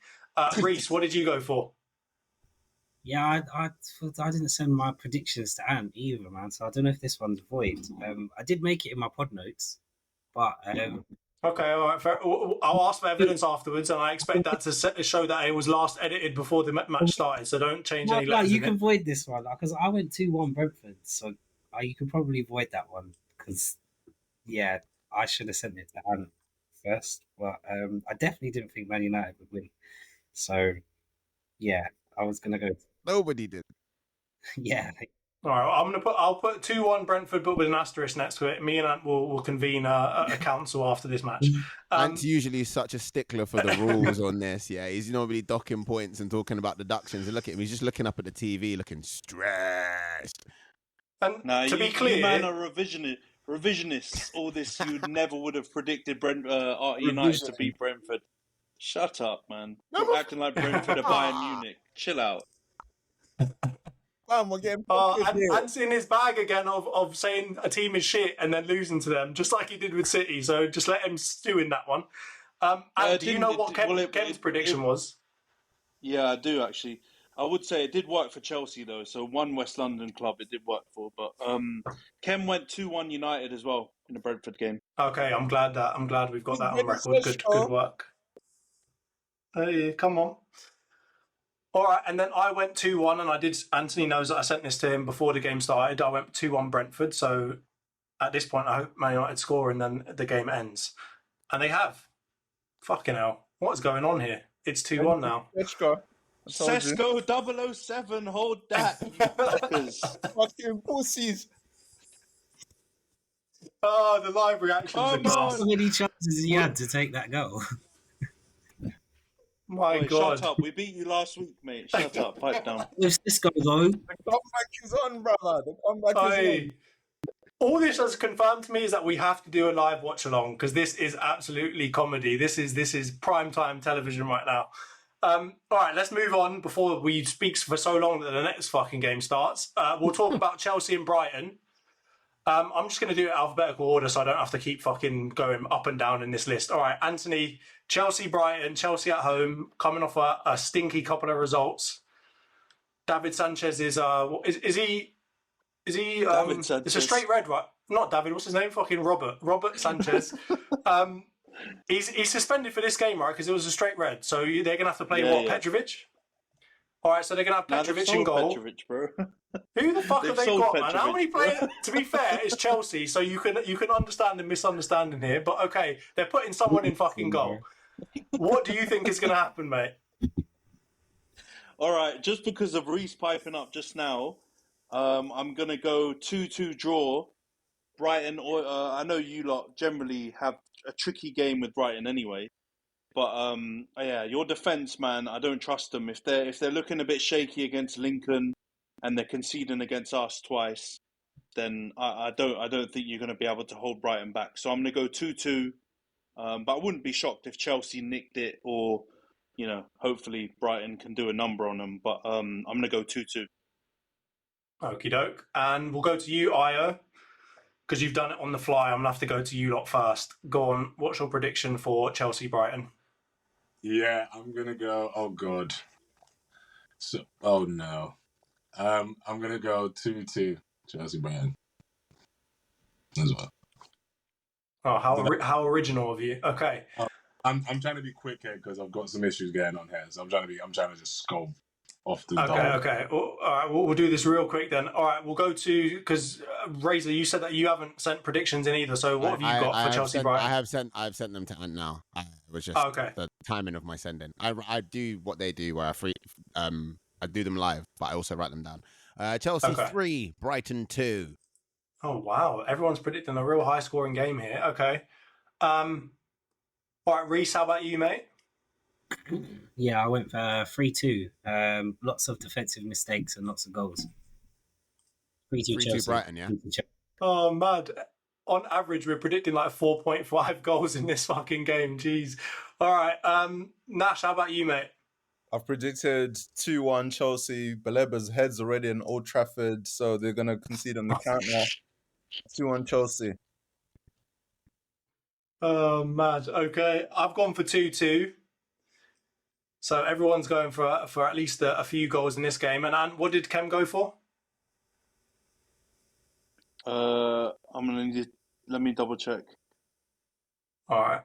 Speaker 5: Reese, what did you go for?
Speaker 4: Yeah, I didn't send my predictions to Ant either, man. So I don't know if this one's void. I did make it in my pod notes, but.
Speaker 5: Okay, all right. Fair. I'll ask for evidence afterwards, and I expect that to show that it was last edited before the match started. So don't change any letters.
Speaker 4: You can void this one because I went 2-1 Brentford, so you can probably void that one because I should have sent it to Ant first, but I definitely didn't think Man United would win. So I was gonna go.
Speaker 3: Nobody did.
Speaker 4: Yeah.
Speaker 5: All right, I'll put 2-1 Brentford, but with an asterisk next to it. Me and Ant will convene a council after this match.
Speaker 3: Ant's usually such a stickler for the rules on this. Yeah, he's normally docking points and talking about deductions. And look at him; he's just looking up at the TV, looking stressed.
Speaker 5: And to be clear,
Speaker 6: you man are revisionists. All this, you never would have predicted United to beat Brentford. Shut up, man! You're acting like Brentford are Bayern Munich. Chill out.
Speaker 2: Man, we're getting
Speaker 5: Ant's in his bag again of saying a team is shit and then losing to them, just like he did with City. So just let him stew in that one. Do you know what Khem's prediction was?
Speaker 6: Yeah, I do actually. I would say it did work for Chelsea though. So one West London club it did work for, but Khem went 2-1 United as well in the Brentford game.
Speaker 5: Okay, I'm glad we've got that on record. Good work. Hey, come on. All right, and then I went 2-1, and Antony knows that I sent this to him before the game started. I went 2-1 Brentford, so at this point I hope Man United score and then the game ends. And they have. Fucking hell. What is going on here? It's 2-1 now.
Speaker 6: Let's go. Sesco 007, hold that, you fuckers.
Speaker 2: Fucking pussies.
Speaker 5: Oh, the live reactions are gas.
Speaker 4: How many chances he had to take that goal?
Speaker 5: My God.
Speaker 6: Shut up. We beat you last week, mate. Shut up. Pipe down.
Speaker 4: With Cisco, though.
Speaker 2: The comeback is on, brother. The comeback is on.
Speaker 5: All this has confirmed to me is that we have to do a live watch along because this is absolutely comedy. This is prime time television right now. All right, let's move on before we speak for so long that the next fucking game starts. We'll talk about Chelsea and Brighton. I'm just going to do it alphabetical order so I don't have to keep fucking going up and down in this list. All right, Antony, Chelsea, Brighton, Chelsea at home, coming off a stinky couple of results. David Sanchez is he? David Sanchez. It's a straight red, right? Not David. What's his name? Fucking Robert Sanchez. He's suspended for this game, right? Because it was a straight red. So they're gonna have to play Petrovic. All right, so they're gonna have Petrovic in goal.
Speaker 6: Petrovic, bro.
Speaker 5: Who the fuck have they got,
Speaker 6: Petrovic,
Speaker 5: man? How many players? To be fair, it's Chelsea, so you can understand the misunderstanding here. But okay, they're putting someone in fucking goal. What do you think is gonna happen, mate?
Speaker 6: All right, just because of Reece piping up just now, I'm gonna go 2-2 draw. Brighton, or I know you lot generally have a tricky game with Brighton anyway, but yeah, your defence, man, I don't trust them. If they're looking a bit shaky against Lincoln and they're conceding against us twice, then I don't think you're going to be able to hold Brighton back. So I'm going to go 2-2, but I wouldn't be shocked if Chelsea nicked it or, you know, hopefully Brighton can do a number on them. But I'm going to go 2-2.
Speaker 5: Okie doke, and we'll go to you, Io. Because you've done it on the fly, I'm going to have to go to you lot first. Go on, what's your prediction for Chelsea-Brighton?
Speaker 7: Yeah, I'm going to go, oh God. Oh no. I'm going to go 2-2 Chelsea-Brighton as well.
Speaker 5: Oh, how original of you. Okay.
Speaker 7: I'm trying to be quick here because I've got some issues going on here. So I'm trying to just scope off the dome.
Speaker 5: Okay. Well, all right, we'll do this real quick then. All right, we'll go to, because Razor, you said that you haven't sent predictions in either. So what have you got for Chelsea Brighton?
Speaker 3: I've sent them to Ant now. It was just the timing of my sending. I do what they do where I do them live, but I also write them down. Chelsea 3, Brighton 2.
Speaker 5: Oh wow, everyone's predicting a real high scoring game here. Okay. All right, Reece, how about you, mate?
Speaker 4: Yeah, I went for 3-2. Lots of defensive mistakes and lots of goals.
Speaker 3: 3-2 Brighton, yeah?
Speaker 5: Oh, mad. On average, we're predicting like 4.5 goals in this fucking game. Jeez. All right. Nash, how about you, mate?
Speaker 2: I've predicted 2-1 Chelsea. Baleba's head's already in Old Trafford, so they're going to concede on the count now. 2-1 Chelsea.
Speaker 5: Oh, mad. Okay. I've gone for 2-2. So everyone's going for at least a few goals in this game. And what did Khem go for?
Speaker 6: I'm gonna need. Let me double check.
Speaker 5: All right.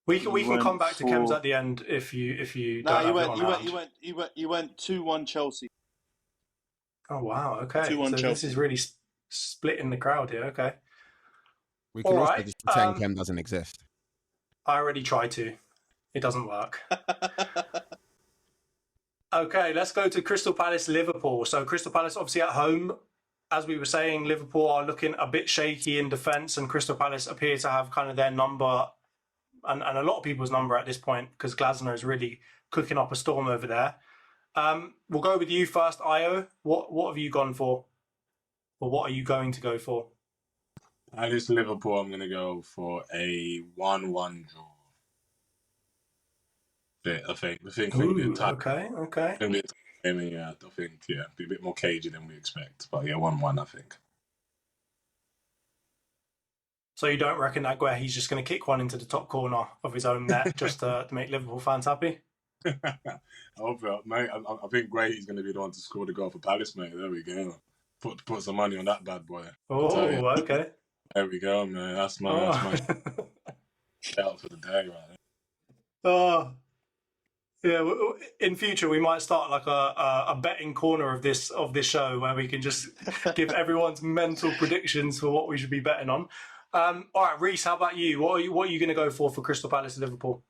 Speaker 5: We can come back to Khem's at the end if you.
Speaker 6: No, you went 2-1 Chelsea.
Speaker 5: Oh wow! Okay,
Speaker 6: 2-1
Speaker 5: so
Speaker 6: Chelsea.
Speaker 5: This is really splitting the crowd here. Okay.
Speaker 3: We can also just pretend Khem doesn't exist.
Speaker 5: I already tried to. It doesn't work. Okay, let's go to Crystal Palace, Liverpool. So Crystal Palace obviously at home. As we were saying, Liverpool are looking a bit shaky in defence, and Crystal Palace appear to have kind of their number and a lot of people's number at this point because Glasner is really cooking up a storm over there. We'll go with you first, Io. What have you gone for? Or what are you going to go for?
Speaker 7: At least Liverpool, I'm going to go for a 1-1 draw. I think it'll be a tight.
Speaker 5: Okay.
Speaker 7: It'll be a tight game, yeah. I think, be a bit more cagey than we expect. But yeah, 1-1, I think.
Speaker 5: So you don't reckon that he's just going to kick one into the top corner of his own net just to make Liverpool fans happy?
Speaker 7: I hope, mate. I think Grady's going to be the one to score the goal for Palace, mate. There we go. Put some money on that bad boy.
Speaker 5: Oh, okay.
Speaker 7: There we go, man. That's my shout for the day, right?
Speaker 5: Oh, yeah. In future, we might start like a betting corner of this show where we can just give everyone's mental predictions for what we should be betting on. All right, Reese, how about you? What are you going to go for Crystal Palace Liverpool?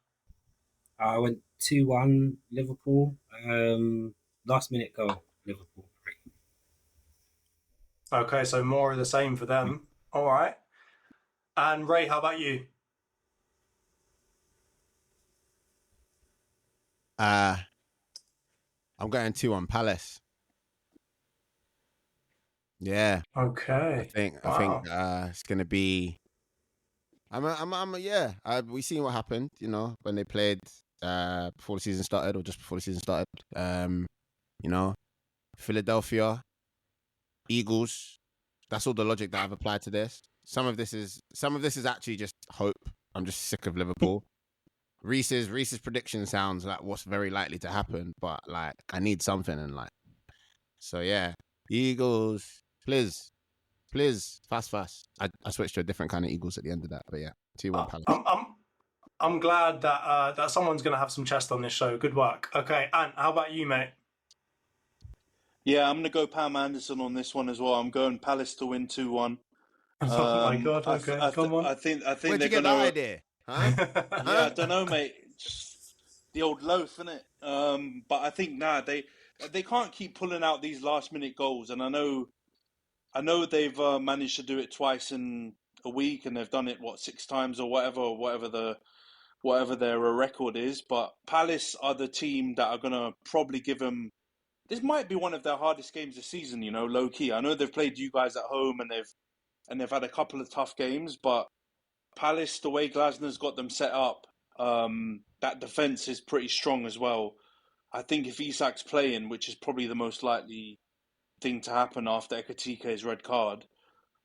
Speaker 4: I went 2-1 Liverpool. Last minute goal, Liverpool.
Speaker 5: Okay, so more of the same for them. All right. And Ray, how about you?
Speaker 3: I'm going 2-1 Palace. Yeah.
Speaker 5: Okay.
Speaker 3: I think it's gonna be. We seen what happened, when they played before the season started or just before the season started. Philadelphia, Eagles. That's all the logic that I've applied to this. Some of this is actually just hope. I'm just sick of Liverpool. Reese's prediction sounds like what's very likely to happen, but like I need something so yeah. Eagles, please, fast. I switched to a different kind of Eagles at the end of that, but yeah, 2-1 Palace.
Speaker 5: I'm glad that someone's going to have some chest on this show. Good work. Okay, Ant, how about you, mate?
Speaker 6: Yeah, I'm going to go Pam Anderson on this one as well. I'm going Palace to win 2-1.
Speaker 5: Oh my God! Okay, come on.
Speaker 6: I think
Speaker 3: Where'd you get that idea? Huh?
Speaker 6: Yeah, I don't know, mate. The old loaf, innit? But I think they can't keep pulling out these last minute goals, and I know they've managed to do it twice in a week, and they've done it 6 times or whatever their record is. But Palace are the team that are gonna probably give them. This might be one of their hardest games this season, low key. I know they've played you guys at home, and they've had a couple of tough games, but Palace, the way Glasner's got them set up, that defence is pretty strong as well. I think if Isak's playing, which is probably the most likely thing to happen after Ekatike's red card,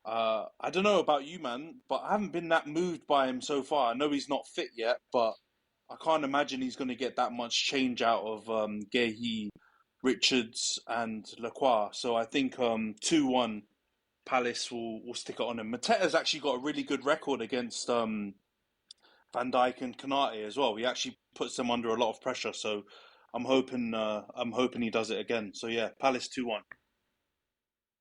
Speaker 6: I don't know about you, man, but I haven't been that moved by him so far. I know he's not fit yet, but I can't imagine he's going to get that much change out of Guehi, Richards and Lacroix. So I think 2-1 Palace will stick it on him. Mateta's actually got a really good record against Van Dijk and Konate as well. He actually puts them under a lot of pressure. So I'm hoping he does it again. So yeah, Palace 2-1.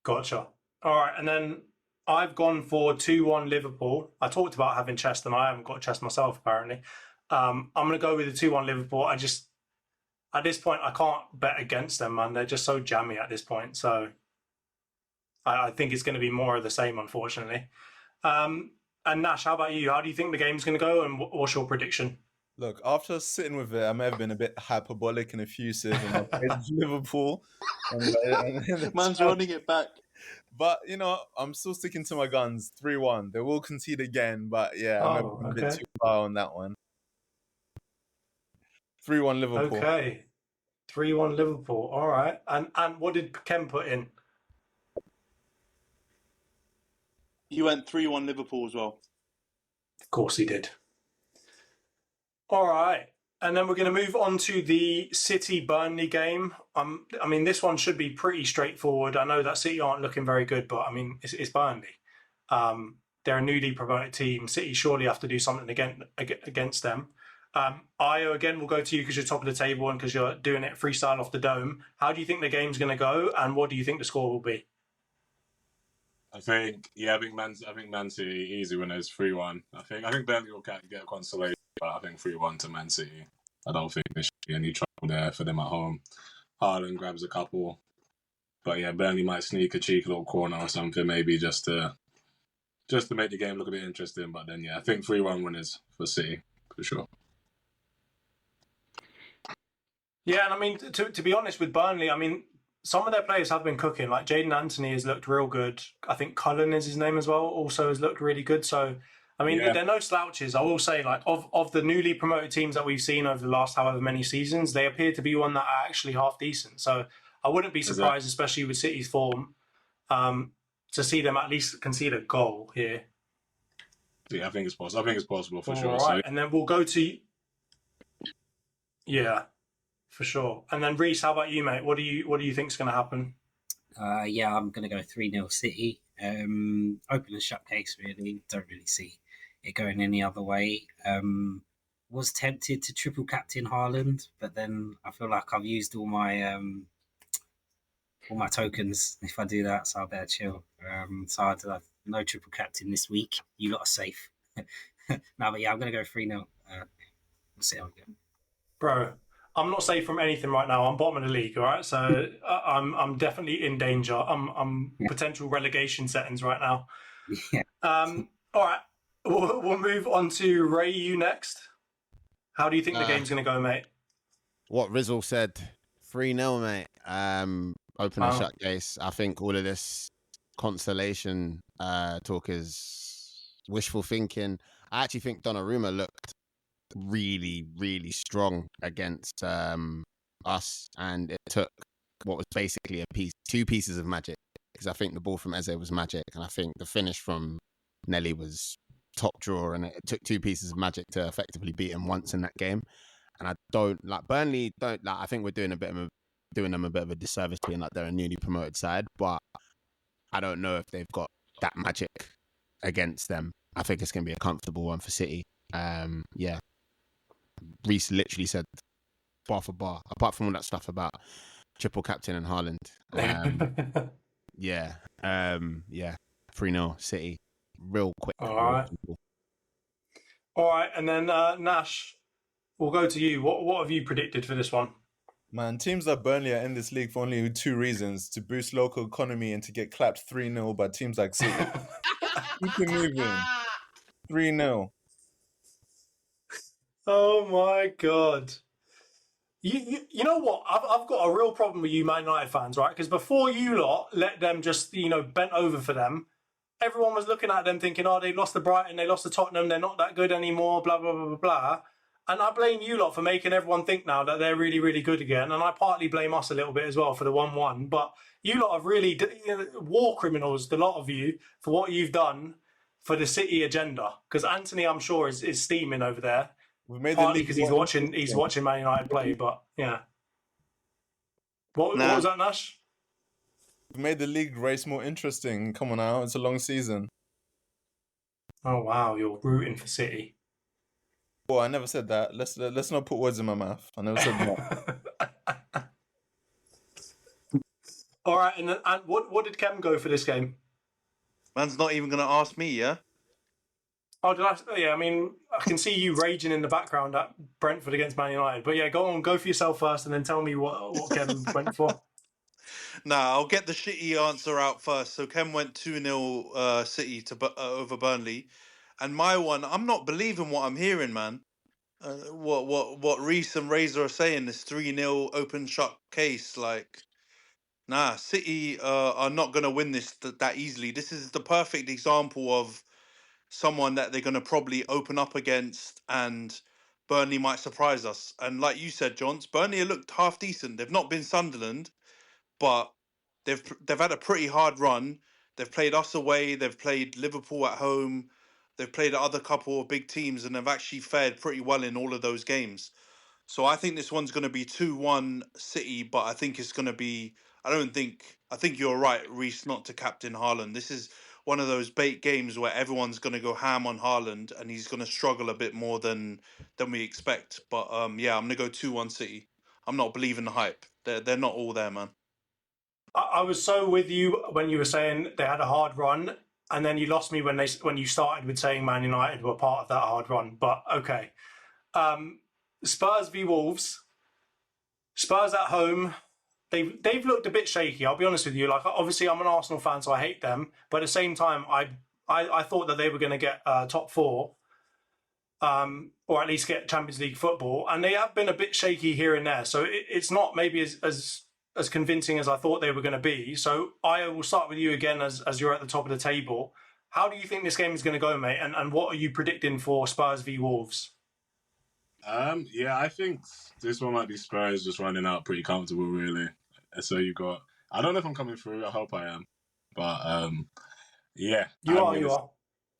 Speaker 5: Gotcha. All right, and then I've gone for 2-1 Liverpool. I talked about having chest, and I haven't got chest myself apparently. I'm going to go with the 2-1 Liverpool. At this point, I can't bet against them, man. They're just so jammy at this point. So I think it's going to be more of the same, unfortunately. And Nash, how about you? How do you think the game's going to go, and what's your prediction?
Speaker 2: Look, after sitting with it, I may have been a bit hyperbolic and effusive in my praise of Liverpool.
Speaker 6: Man's running it back.
Speaker 2: But, I'm still sticking to my guns. 3-1. They will concede again, but yeah, I'm a bit too far on that one. 3-1 Liverpool.
Speaker 5: Okay. 3-1 Liverpool. All right. And what did Khem put in?
Speaker 6: He went 3-1 Liverpool as well.
Speaker 5: Of course he did. All right. And then we're going to move on to the City-Burnley game. This one should be pretty straightforward. I know that City aren't looking very good, but, it's Burnley. They're a newly promoted team. City surely have to do something against them. Io, again, we'll go to you because you're top of the table and because you're doing it freestyle off the dome. How do you think the game's going to go, and what do you think the score will be?
Speaker 7: I think Man City easy winners 3-1. I think Burnley will get a consolation, but I think 3-1 to Man City. I don't think there should be any trouble there for them at home. Haaland grabs a couple, but yeah, Burnley might sneak a cheeky little corner or something, maybe just to make the game look a bit interesting. But then yeah, I think 3-1 winners for City for sure.
Speaker 5: Yeah, and to be honest with Burnley, some of their players have been cooking. Like Jaden Antony has looked real good. I think Cullen is his name as well. Also has looked really good. So, they're no slouches. I will say, of the newly promoted teams that we've seen over the last however many seasons, they appear to be one that are actually half decent. So I wouldn't be surprised, especially with City's form, to see them at least concede a goal here.
Speaker 7: Yeah, I think it's possible. For sure.
Speaker 5: All right, and then we'll go to... Yeah. For sure. And then Reece, how about you, mate? What do you think's going to happen?
Speaker 4: Yeah, I'm going to go 3-0 City. Open and shut case, really. Don't really see it going any other way. Was tempted to triple captain Haaland, but then I feel like I've used all my tokens if I do that, so I better chill. So I'd have no triple captain this week. You lot are safe. No, but yeah, I'm going to go 3-0. We'll see how we go.
Speaker 5: Bro, I'm not safe from anything right now. I'm bottom of the league, all right? So I'm definitely in danger. I'm potential relegation settings right now.
Speaker 4: Yeah.
Speaker 5: All right, we'll move on to Ray. You next. How do you think the game's going to go, mate?
Speaker 3: What Rizzle said, 3-0, mate. Open and shut case. I think all of this constellation talk is wishful thinking. I actually think Donnarumma looked really, really strong against us, and it took what was basically two pieces of magic, because I think the ball from Eze was magic, and I think the finish from Nelly was top drawer, and it took two pieces of magic to effectively beat him once in that game. And I don't like Burnley. Don't like. I think we're doing them a bit of a disservice being like they're a newly promoted side, but I don't know if they've got that magic against them. I think it's going to be a comfortable one for City. Yeah. Reece literally said bar for bar, apart from all that stuff about triple captain and Haaland. Yeah. 3-0 City. Real quick.
Speaker 5: All right. And then Nash, we'll go to you. What have you predicted for this one?
Speaker 2: Man, teams like Burnley are in this league for only two reasons: to boost local economy and to get clapped 3-0 by teams like City. Keep it moving. 3-0.
Speaker 5: Oh my God. You know what? I've got a real problem with you Man United fans, right? Because before you lot let them just, bent over for them, everyone was looking at them thinking, oh, they lost to Brighton, they lost to Tottenham, they're not that good anymore, blah, blah, blah, blah, blah. And I blame you lot for making everyone think now that they're really, really good again. And I partly blame us a little bit as well for the 1-1. But you lot have really, war criminals, the lot of you, for what you've done for the City agenda. Because Antony, I'm sure, is steaming over there.
Speaker 2: We've made
Speaker 5: partly because he's watching Man United play. But yeah. What was that, Nash?
Speaker 2: We've made the league race more interesting. Come on now, it's a long season.
Speaker 5: Oh wow, you're rooting for City.
Speaker 2: Well, I never said that. Let's not put words in my mouth. I never said that.
Speaker 5: All right, and what did Khem go for this game?
Speaker 6: Man's not even going to ask me, yeah?
Speaker 5: Oh, did I? Yeah, I mean, I can see you raging in the background at Brentford against Man United. But yeah, go for yourself first, and then tell me what Khem went for.
Speaker 6: Nah, I'll get the shitty answer out first. So Khem went 2-0 City over Burnley. And my one, I'm not believing what I'm hearing, man. What Reece and Razor are saying, this 3-0 open shut case, like, nah, City are not going to win this that easily. This is the perfect example of someone that they're going to probably open up against, and Burnley might surprise us. And like you said, Johns, Burnley looked half decent. They've not been Sunderland, but they've had a pretty hard run. They've played us away. They've played Liverpool at home. They've played other couple of big teams, and they've actually fared pretty well in all of those games. So I think this one's going to be 2-1 City, but I think it's going to be... I think you're right, Reece, not to captain Haaland. This is one of those bait games where everyone's going to go ham on Haaland, and he's going to struggle a bit more than we expect. But yeah, I'm going to go 2-1 City. I'm not believing the hype. They're not all there, man.
Speaker 5: I was so with you when you were saying they had a hard run, and then you lost me when you started with saying Man United were part of that hard run. But okay, Spurs v Wolves. Spurs at home. They've looked a bit shaky. I'll be honest with you. Like, obviously, I'm an Arsenal fan, so I hate them. But at the same time, I thought that they were going to get top four, or at least get Champions League football, and they have been a bit shaky here and there. So it's not maybe as convincing as I thought they were going to be. So I will start with you again as you're at the top of the table. How do you think this game is going to go, mate? And what are you predicting for Spurs v Wolves?
Speaker 7: Yeah, I think this one might be Spurs just running out pretty comfortable, really. So you got... I don't know if I'm coming through. I hope I am. But, yeah. You are.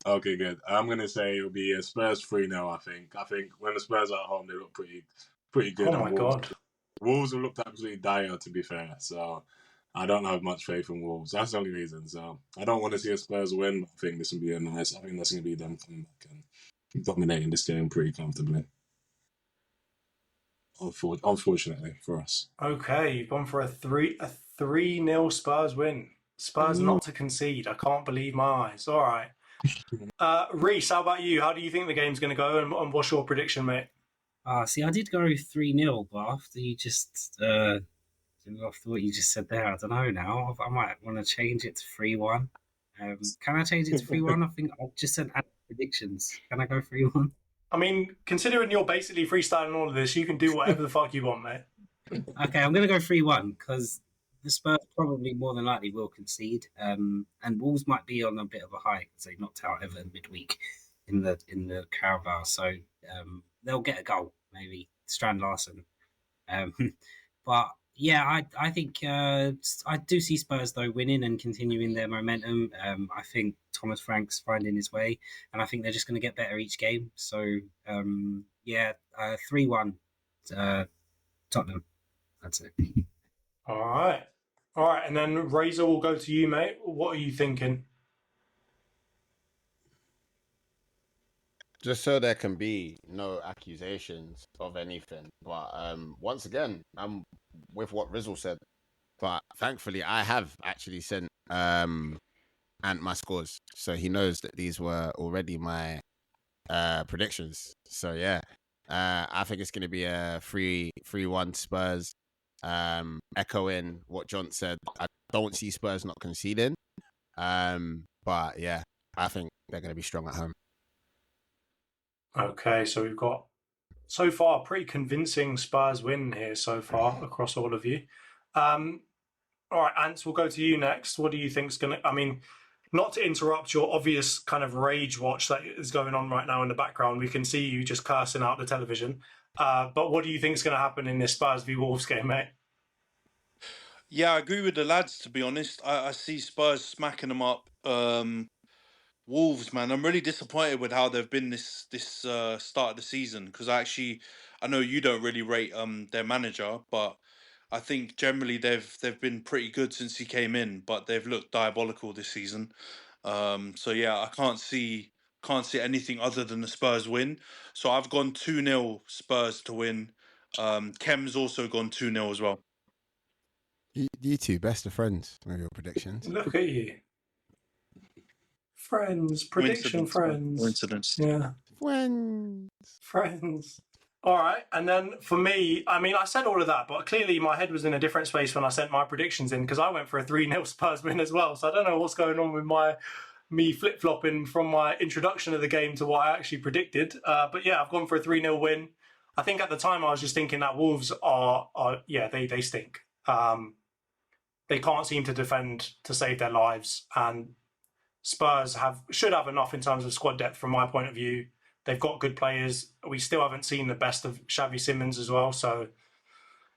Speaker 7: Okay, good. I'm going to say it'll be Spurs 3-0, I think. I think when the Spurs are at home, they look pretty good.
Speaker 5: Oh, my God.
Speaker 7: Wolves have looked absolutely dire, to be fair. So I don't have much faith in Wolves. That's the only reason. So I don't want to see a Spurs win. I think this will be I think that's going to be them coming back and dominating this game pretty comfortably. Unfortunately for us.
Speaker 5: Okay, you've gone for a 3-0 Spurs win. Spurs not to concede. I can't believe my eyes. All right. Reese, how about you? How do you think the game's going to go, and what's your prediction, mate?
Speaker 4: See, I did go 3-0, but after you just after what you just said there, I don't know now. I might want to change it to 3-1. Can I change it to 3-1? I think I've just sent out predictions. Can I go 3-1?
Speaker 5: I mean, considering you're basically freestyling all of this, you can do whatever the fuck you want, mate.
Speaker 4: Okay, I'm going to go 3-1 because the Spurs probably more than likely will concede, and Wolves might be on a bit of a high because they knocked out Everton midweek in the Carabao, so they'll get a goal, maybe Strand Larsen. But yeah, I think I do see Spurs though winning and continuing their momentum. I think Thomas Frank's finding his way, and I think they're just going to get better each game. So 3-1 Tottenham. That's it.
Speaker 5: All right, and then Razor will go to you, mate. What are you thinking?
Speaker 3: Just so there can be no accusations of anything. But once again, I'm with what Rizzle said. But thankfully, I have actually sent Ant my scores. So he knows that these were already my predictions. So yeah, I think it's going to be a 3-1 Spurs. Echoing what John said, I don't see Spurs not conceding. But yeah, I think they're going to be strong at home.
Speaker 5: Okay, so we've got so far a pretty convincing Spurs win here so far across all of you. All right, Ants, we'll go to you next. What do you think's going to... I mean, not to interrupt your obvious kind of rage watch that is going on right now in the background. We can see you just cursing out the television. But what do you think's going to happen in this Spurs v Wolves game, mate?
Speaker 6: Yeah, I agree with the lads, to be honest. I see Spurs smacking them up. Wolves, man, I'm really disappointed with how they've been this start of the season, because I know you don't really rate their manager, but I think generally they've been pretty good since he came in, but they've looked diabolical this season. So yeah, I can't see anything other than the Spurs win. So I've gone 2-0 Spurs to win. Khem's also gone 2-0 as well.
Speaker 3: You two, best of friends with your predictions.
Speaker 5: Look at you. Friends, prediction friends.
Speaker 6: Coincidence.
Speaker 5: Yeah. Friends. All right. And then for me, I mean, I said all of that, but clearly my head was in a different space when I sent my predictions in, because I went for a 3-0 Spurs win as well. So I don't know what's going on with me flip-flopping from my introduction of the game to what I actually predicted. But yeah, I've gone for a 3-0 win. I think at the time I was just thinking that Wolves they stink. They can't seem to defend to save their lives, and Spurs should have enough in terms of squad depth from my point of view. They've got good players. We still haven't seen the best of Xavi Simons as well. So,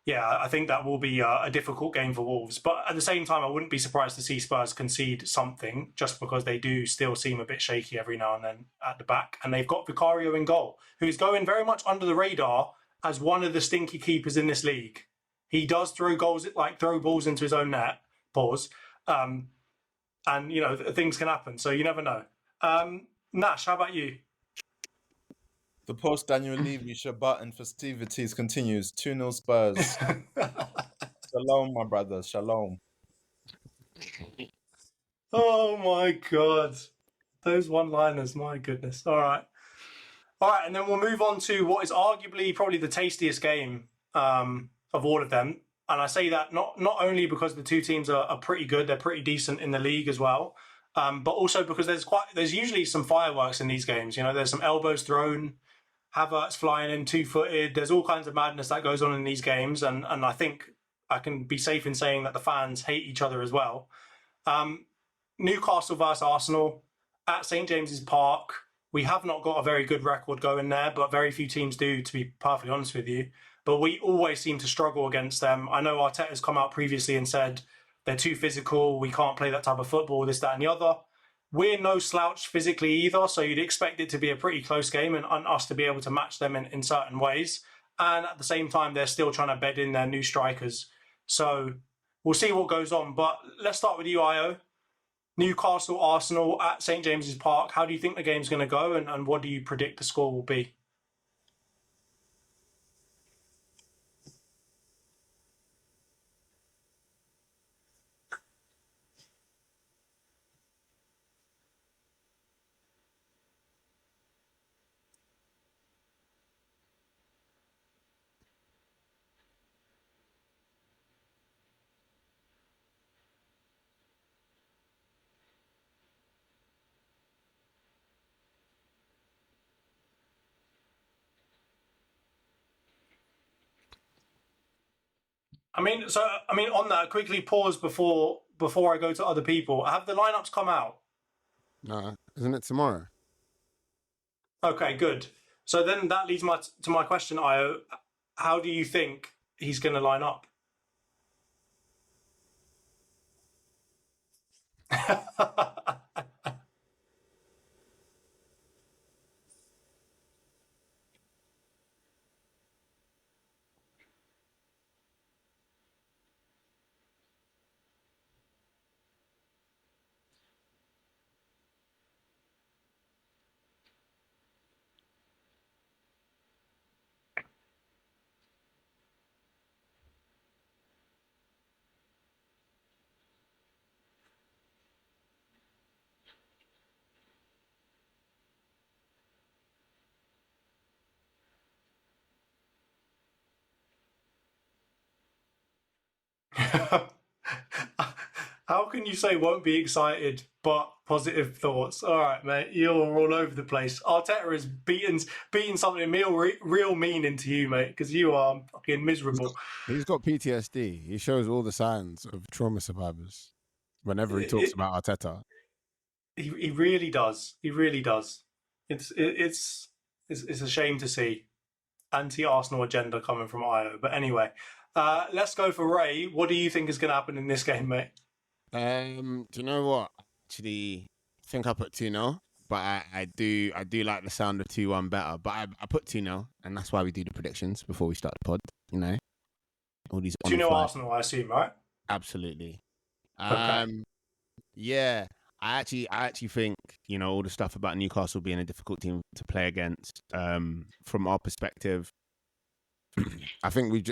Speaker 5: yeah, I think that will be a difficult game for Wolves. But at the same time, I wouldn't be surprised to see Spurs concede something, just because they do still seem a bit shaky every now and then at the back. And they've got Vicario in goal, who's going very much under the radar as one of the stinky keepers in this league. He does throw balls into his own net. Pause. And, you know, things can happen, so you never know. Nash, how about you?
Speaker 2: The post-Daniel Levy Shabbat and festivities continues. 2-0 Spurs. Shalom, my brothers. Shalom.
Speaker 5: Oh, my God. Those one-liners, my goodness. All right, and then we'll move on to what is arguably probably the tastiest game of all of them. And I say that not only because the two teams are pretty good, they're pretty decent in the league as well, but also because there's usually some fireworks in these games. You know, there's some elbows thrown, Havertz flying in 2-footed. There's all kinds of madness that goes on in these games, and I think I can be safe in saying that the fans hate each other as well. Newcastle versus Arsenal at St James's Park. We have not got a very good record going there, but very few teams do, to be perfectly honest with you. But we always seem to struggle against them. I know Arteta's come out previously and said they're too physical, we can't play that type of football, this, that and the other. We're no slouch physically either, so you'd expect it to be a pretty close game and us to be able to match them in certain ways. and at the same time, they're still trying to bed in their new strikers. So we'll see what goes on. But let's start with you, Io. Newcastle, Arsenal at St James's Park. How do you think the game's going to go, and what do you predict the score will be? On that, quickly pause before I go to other people. Have the lineups come out?
Speaker 3: No, isn't it tomorrow?
Speaker 5: Okay, good. So then that leads to my question, Io. How do you think he's going to line up? How can you say won't be excited but positive thoughts? All right, mate, you're all over the place. Arteta has beaten something real mean into you, mate, because you are fucking miserable.
Speaker 3: He's got PTSD. He shows all the signs of trauma survivors whenever he talks about Arteta.
Speaker 5: He really does. He really does. It's a shame to see anti-Arsenal agenda coming from Io. But anyway, let's go for Ray. What do you think is going to happen in this game, mate?
Speaker 3: Do you know what? Actually, I think I put 2-0, but I do like the sound of 2-1 better. But I put 2-0, and that's why we do the predictions before we start the pod. You know, all these.
Speaker 5: 2-0 Arsenal, I assume, right?
Speaker 3: Absolutely.
Speaker 5: Okay.
Speaker 3: Yeah. I actually think, you know, all the stuff about Newcastle being a difficult team to play against. From our perspective, I think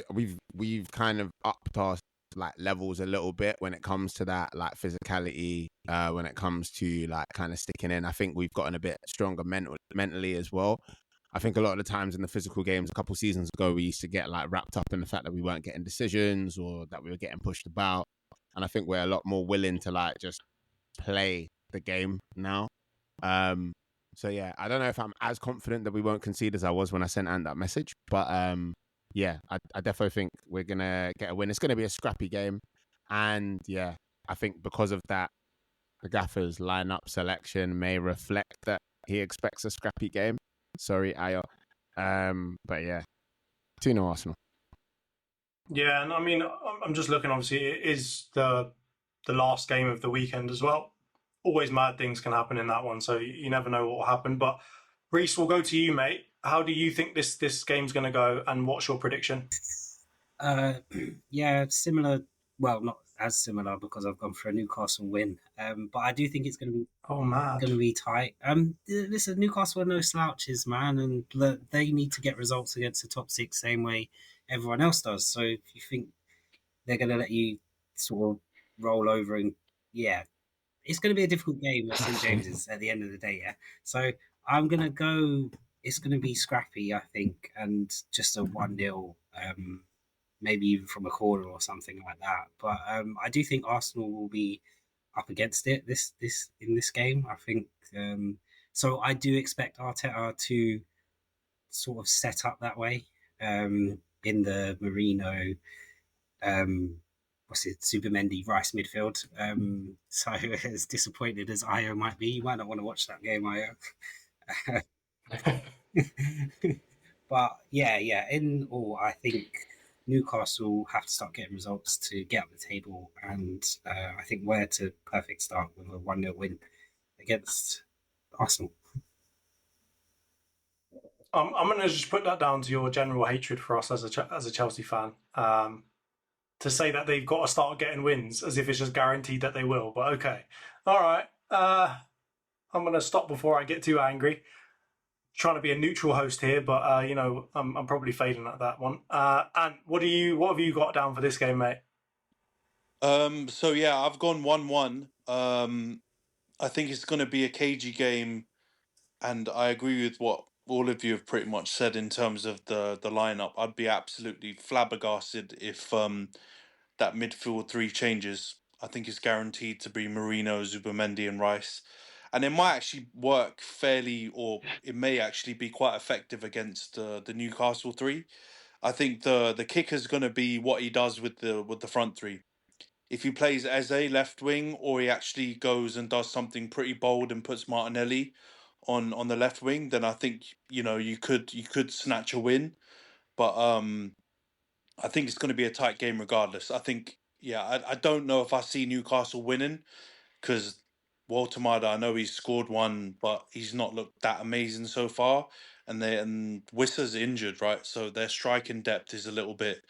Speaker 3: we've kind of upped our like levels a little bit when it comes to that like physicality. When it comes to like kind of sticking in, I think we've gotten a bit stronger mentally as well. I think a lot of the times in the physical games a couple seasons ago, we used to get like wrapped up in the fact that we weren't getting decisions or that we were getting pushed about. And I think we're a lot more willing to like just play the game now. So yeah, I don't know if I'm as confident that we won't concede as I was when I sent Ant that message, but yeah, I definitely think we're gonna get a win. It's gonna be a scrappy game, and yeah, I think because of that, the gaffer's lineup selection may reflect that he expects a scrappy game. Sorry, Ayo. But yeah, 2-0 Arsenal.
Speaker 5: Yeah, and I mean, I'm just looking. Obviously, it is the last game of the weekend as well. Always mad things can happen in that one, so you never know what will happen. But Reese, we'll go to you, mate. How do you think this game's going to go, and what's your prediction?
Speaker 4: Yeah, similar. Well, not as similar because I've gone for a Newcastle win. But I do think it's going to be going to be tight. Listen, Newcastle are no slouches, man, and they need to get results against the top six same way everyone else does. So if you think they're going to let you sort of roll over, and yeah, it's going to be a difficult game at St James's at the end of the day. Yeah, so I'm going to go. It's going to be scrappy, I think, and just a 1-0, maybe even from a corner or something like that. But I do think Arsenal will be up against it in this game. I think so. I do expect Arteta to sort of set up that way in the Merino, Supermendy Rice midfield. So as disappointed as Io might be, you might not want to watch that game, Io. But yeah. In all, I think Newcastle have to start getting results to get up the table, and I think we're to perfect start with a 1-0 win against Arsenal.
Speaker 5: I'm going to just put that down to your general hatred for us as a Chelsea fan. To say that they've got to start getting wins as if it's just guaranteed that they will. But okay. All right. I'm going to stop before I get too angry. Trying to be a neutral host here, but I'm probably failing at that one. And what have you got down for this game, mate?
Speaker 6: So yeah, I've gone 1-1. I think it's going to be a cagey game, and I agree with what all of you have pretty much said in terms of the lineup. I'd be absolutely flabbergasted if that midfield three changes. I think it's guaranteed to be Marino, Zubimendi, and Rice. And it might actually work fairly, or it may actually be quite effective against the Newcastle three. I think the kicker's going to be what he does with the front three. If he plays Eze left wing, or he actually goes and does something pretty bold and puts Martinelli on the left wing, then I think you could snatch a win. But I think it's going to be a tight game regardless. I think I don't know if I see Newcastle winning, because Walter Mada, I know he's scored one, but he's not looked that amazing so far. And Wissa's injured, right? So their striking depth is a little bit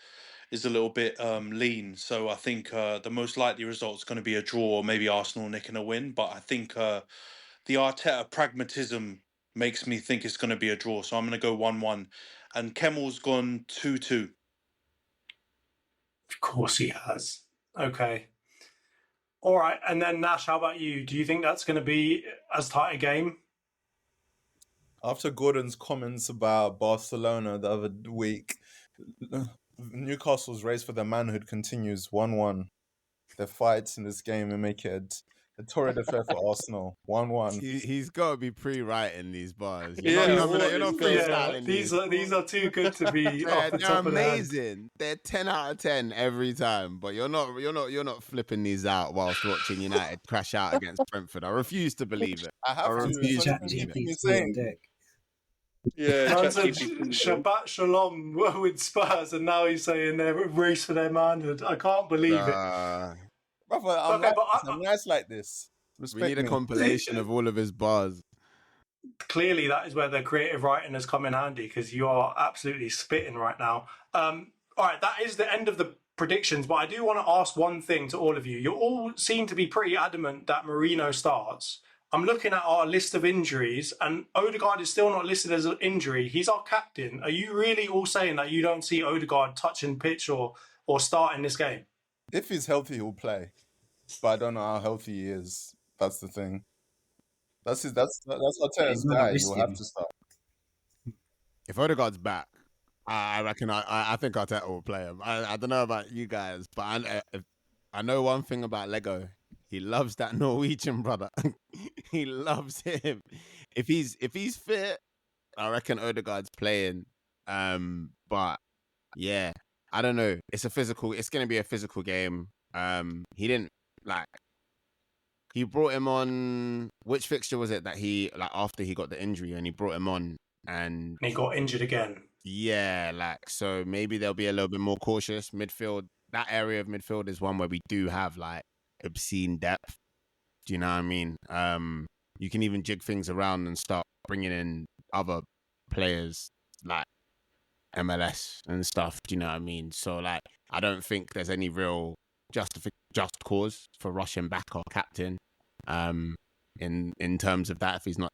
Speaker 6: lean. So I think the most likely result is going to be a draw, or maybe Arsenal nicking a win. But I think the Arteta pragmatism makes me think it's going to be a draw. So I'm going to go 1-1. And Kemmel's gone 2-2.
Speaker 5: Of course he has. Okay. All right. And then Nash, how about you? Do you think that's going to be as tight a game?
Speaker 2: After Gordon's comments about Barcelona the other week, Newcastle's race for their manhood continues 1-1. Their fights in this game and make it a torrid affair for Arsenal. 1-1.
Speaker 3: He's got to be pre-writing these bars.
Speaker 5: You're not freestyling these are too good to be.
Speaker 3: They're amazing. They're 10 out of 10 every time. But you're not flipping these out whilst watching United crash out against Brentford. I refuse to believe it.
Speaker 2: I refuse to believe it.
Speaker 5: Yeah, Shabbat Shalom with Spurs, and now he's saying they're race for their manhood. I can't believe it.
Speaker 2: Brother, I'm nice like this.
Speaker 3: We need a compilation of all of his bars.
Speaker 5: Clearly, that is where the creative writing has come in handy, because you are absolutely spitting right now. All right, that is the end of the predictions, but I do want to ask one thing to all of you. You all seem to be pretty adamant that Marino starts. I'm looking at our list of injuries, and Odegaard is still not listed as an injury. He's our captain. Are you really all saying that you don't see Odegaard touching pitch or starting this game?
Speaker 2: If he's healthy, he'll play. But I don't know how healthy he is. That's the thing. That's Arteta's guy. He'll have to start.
Speaker 3: If Odegaard's back, I reckon I think Arteta will play him. I don't know about you guys, but I know one thing about Lego. He loves that Norwegian brother. He loves him. If he's fit, I reckon Odegaard's playing. But yeah, I don't know. It's going to be a physical game. He brought him on. Which fixture was it that after he got the injury and he brought him on and
Speaker 5: he got injured again?
Speaker 3: Yeah, so maybe they'll be a little bit more cautious. Midfield, that area of midfield is one where we do have obscene depth. Do you know what I mean? You can even jig things around and start bringing in other players like MLS and stuff. Do you know what I mean? So I don't think there's any real just cause for rushing back our captain in terms of that if he's not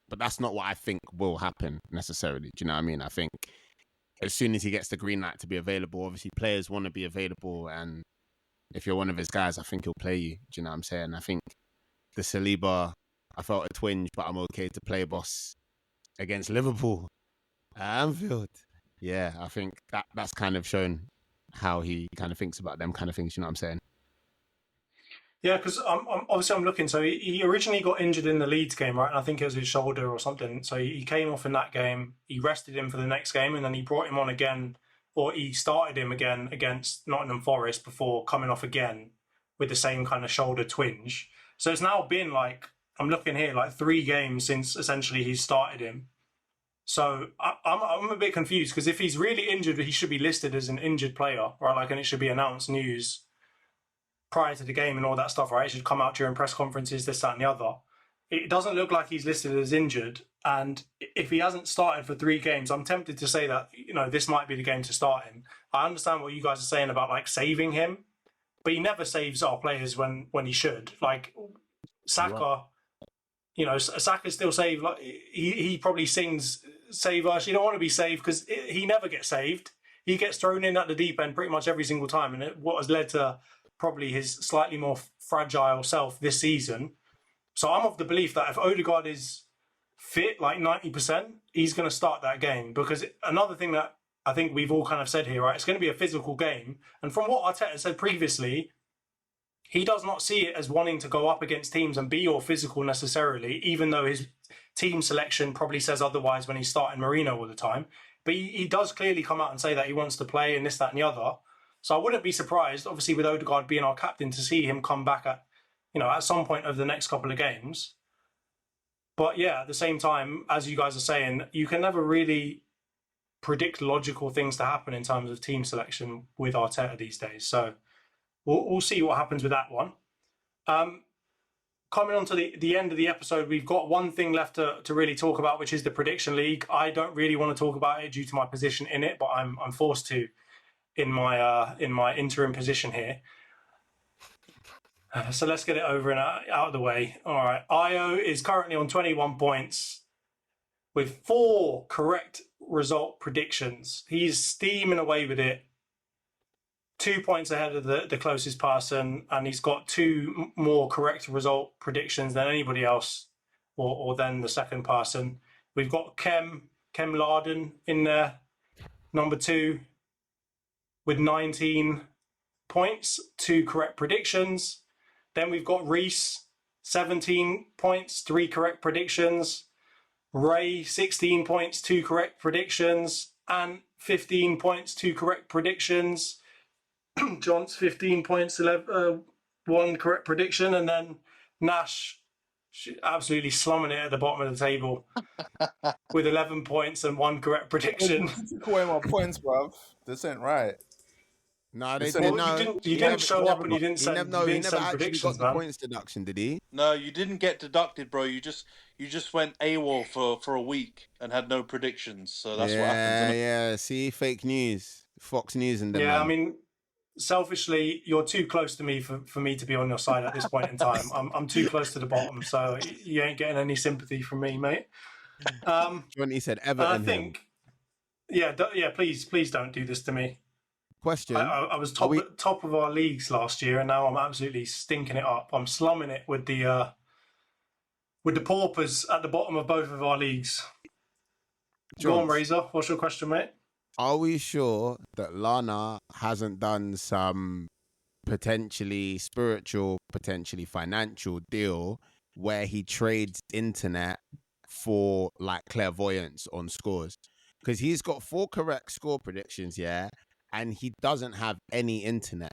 Speaker 3: but that's not what I think will happen necessarily. Do you know what I mean? I think as soon as he gets the green light to be available, obviously players want to be available, and if you're one of his guys, I think he'll play you. Do you know what I'm saying? I think the Saliba, I felt a twinge, but I'm okay to play boss against Liverpool at Anfield. Yeah, I think that's kind of shown how he kind of thinks about them kind of things. You know what I'm saying?
Speaker 5: Yeah, because I'm looking. So he originally got injured in the Leeds game, right? And I think it was his shoulder or something. So he came off in that game. He rested him for the next game, and then he brought him on again, or he started him again against Nottingham Forest before coming off again with the same kind of shoulder twinge. So it's now been I'm looking here, 3 games since essentially he started him. So I'm a bit confused, because if he's really injured, he should be listed as an injured player, right? And it should be announced news prior to the game and all that stuff, right? It should come out during press conferences, this, that, and the other. it doesn't look like he's listed as injured. And if he hasn't started for 3 games, I'm tempted to say that, this might be the game to start him. I understand what you guys are saying about like saving him, but he never saves our players when he should. Like Saka, Saka still saved. Like he probably sings "Save Us." You don't want to be saved because he never gets saved. He gets thrown in at the deep end pretty much every single time, and what has led to probably his slightly more fragile self this season. So I'm of the belief that if Odegaard is fit, like 90%, he's going to start that game. Because another thing that I think we've all kind of said here, right? It's going to be a physical game. And from what Arteta said previously, he does not see it as wanting to go up against teams and be all physical necessarily, even though his team selection probably says otherwise when he's starting Mourinho all the time. But he does clearly come out and say that he wants to play and this, that and the other. So I wouldn't be surprised, obviously with Odegaard being our captain, to see him come back at some point over the next couple of games. But yeah, at the same time, as you guys are saying, you can never really predict logical things to happen in terms of team selection with Arteta these days. So we'll see what happens with that one. Coming on to the end of the episode, we've got one thing left to really talk about, which is the Prediction League. I don't really want to talk about it due to my position in it, but I'm forced to in my interim position here. So let's get it over and out of the way. All right. Io is currently on 21 points with 4 correct result predictions. He's steaming away with it. 2 points ahead of the closest person, and he's got 2 more correct result predictions than anybody else or than the second person. We've got Khem Larden in there, number 2, with 19 points, 2 correct predictions. Then we've got Reese, 17 points, 3 correct predictions. Ray, 16 points, 2 correct predictions. And 15 points, 2 correct predictions. John's 15 points, 1 correct prediction. And then Nash, absolutely slumming it at the bottom of the table with 11 points and 1 correct prediction.
Speaker 2: You took away my points, bruv. This ain't right.
Speaker 3: No, they didn't. No,
Speaker 5: you didn't show up and you didn't send.
Speaker 3: He never actually
Speaker 5: predictions,
Speaker 3: got the points deduction, did he?
Speaker 6: No, you didn't get deducted, bro. You just went AWOL for a week and had no predictions. So that's what happens.
Speaker 3: Yeah. See, fake news, Fox News, and them.
Speaker 5: Yeah, I mean, selfishly, you're too close to me for me to be on your side at this point in time. I'm too close to the bottom, so you ain't getting any sympathy from me, mate.
Speaker 3: Jonty said Everton.
Speaker 5: I think, yeah, please don't do this to me.
Speaker 3: Question.
Speaker 5: I was top of our leagues last year, and now I'm absolutely stinking it up. I'm slumming it with the paupers at the bottom of both of our leagues. Go on, Razor. What's your question, mate?
Speaker 3: Are we sure that Lana hasn't done some potentially spiritual, potentially financial deal where he trades internet for like clairvoyance on scores? Because he's got 4 correct score predictions, yeah, and he doesn't have any internet.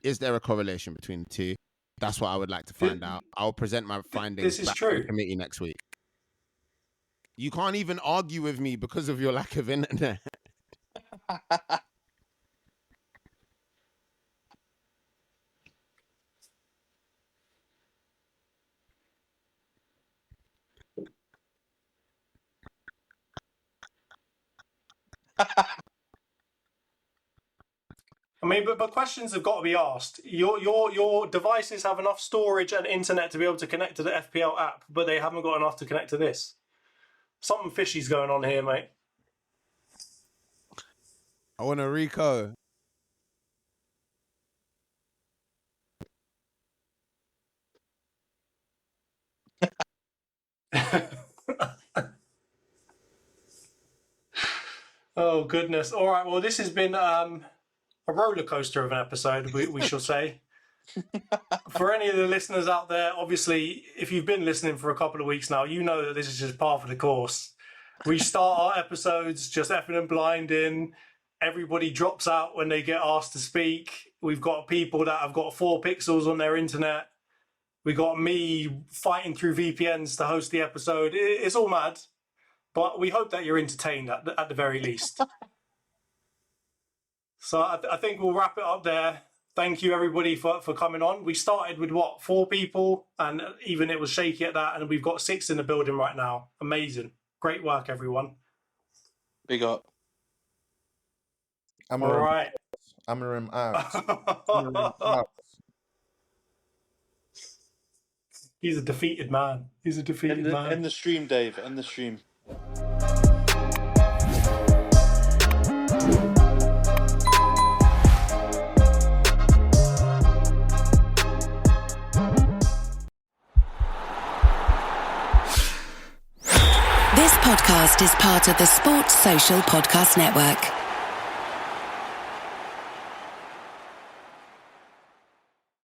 Speaker 3: Is there a correlation between the two? That's what I would like to find out. I'll present my findings back to the committee next week. You can't even argue with me because of your lack of internet.
Speaker 5: I mean, but questions have got to be asked. Your devices have enough storage and internet to be able to connect to the FPL app, but they haven't got enough to connect to this. Something fishy's going on here, mate.
Speaker 3: I want a Rico.
Speaker 5: Oh, goodness. All right, well, this has been a roller coaster of an episode, we shall say. For any of the listeners out there, obviously, if you've been listening for a couple of weeks now, you know that this is just part of the course. We start our episodes just effing and blinding. Everybody drops out when they get asked to speak. We've got people that have got 4 pixels on their internet. We got me fighting through VPNs to host the episode. It's all mad, but we hope that you're entertained at the very least. So I think we'll wrap it up there. Thank you, everybody, for coming on. We started with, 4 people? And even it was shaky at that. And we've got 6 in the building right now. Amazing. Great work, everyone.
Speaker 6: Big up.
Speaker 5: All right.
Speaker 2: Amarim out.
Speaker 5: He's a defeated man. Man.
Speaker 6: End the stream, Dave. End the stream.
Speaker 1: This podcast is part of the Sports Social Podcast Network.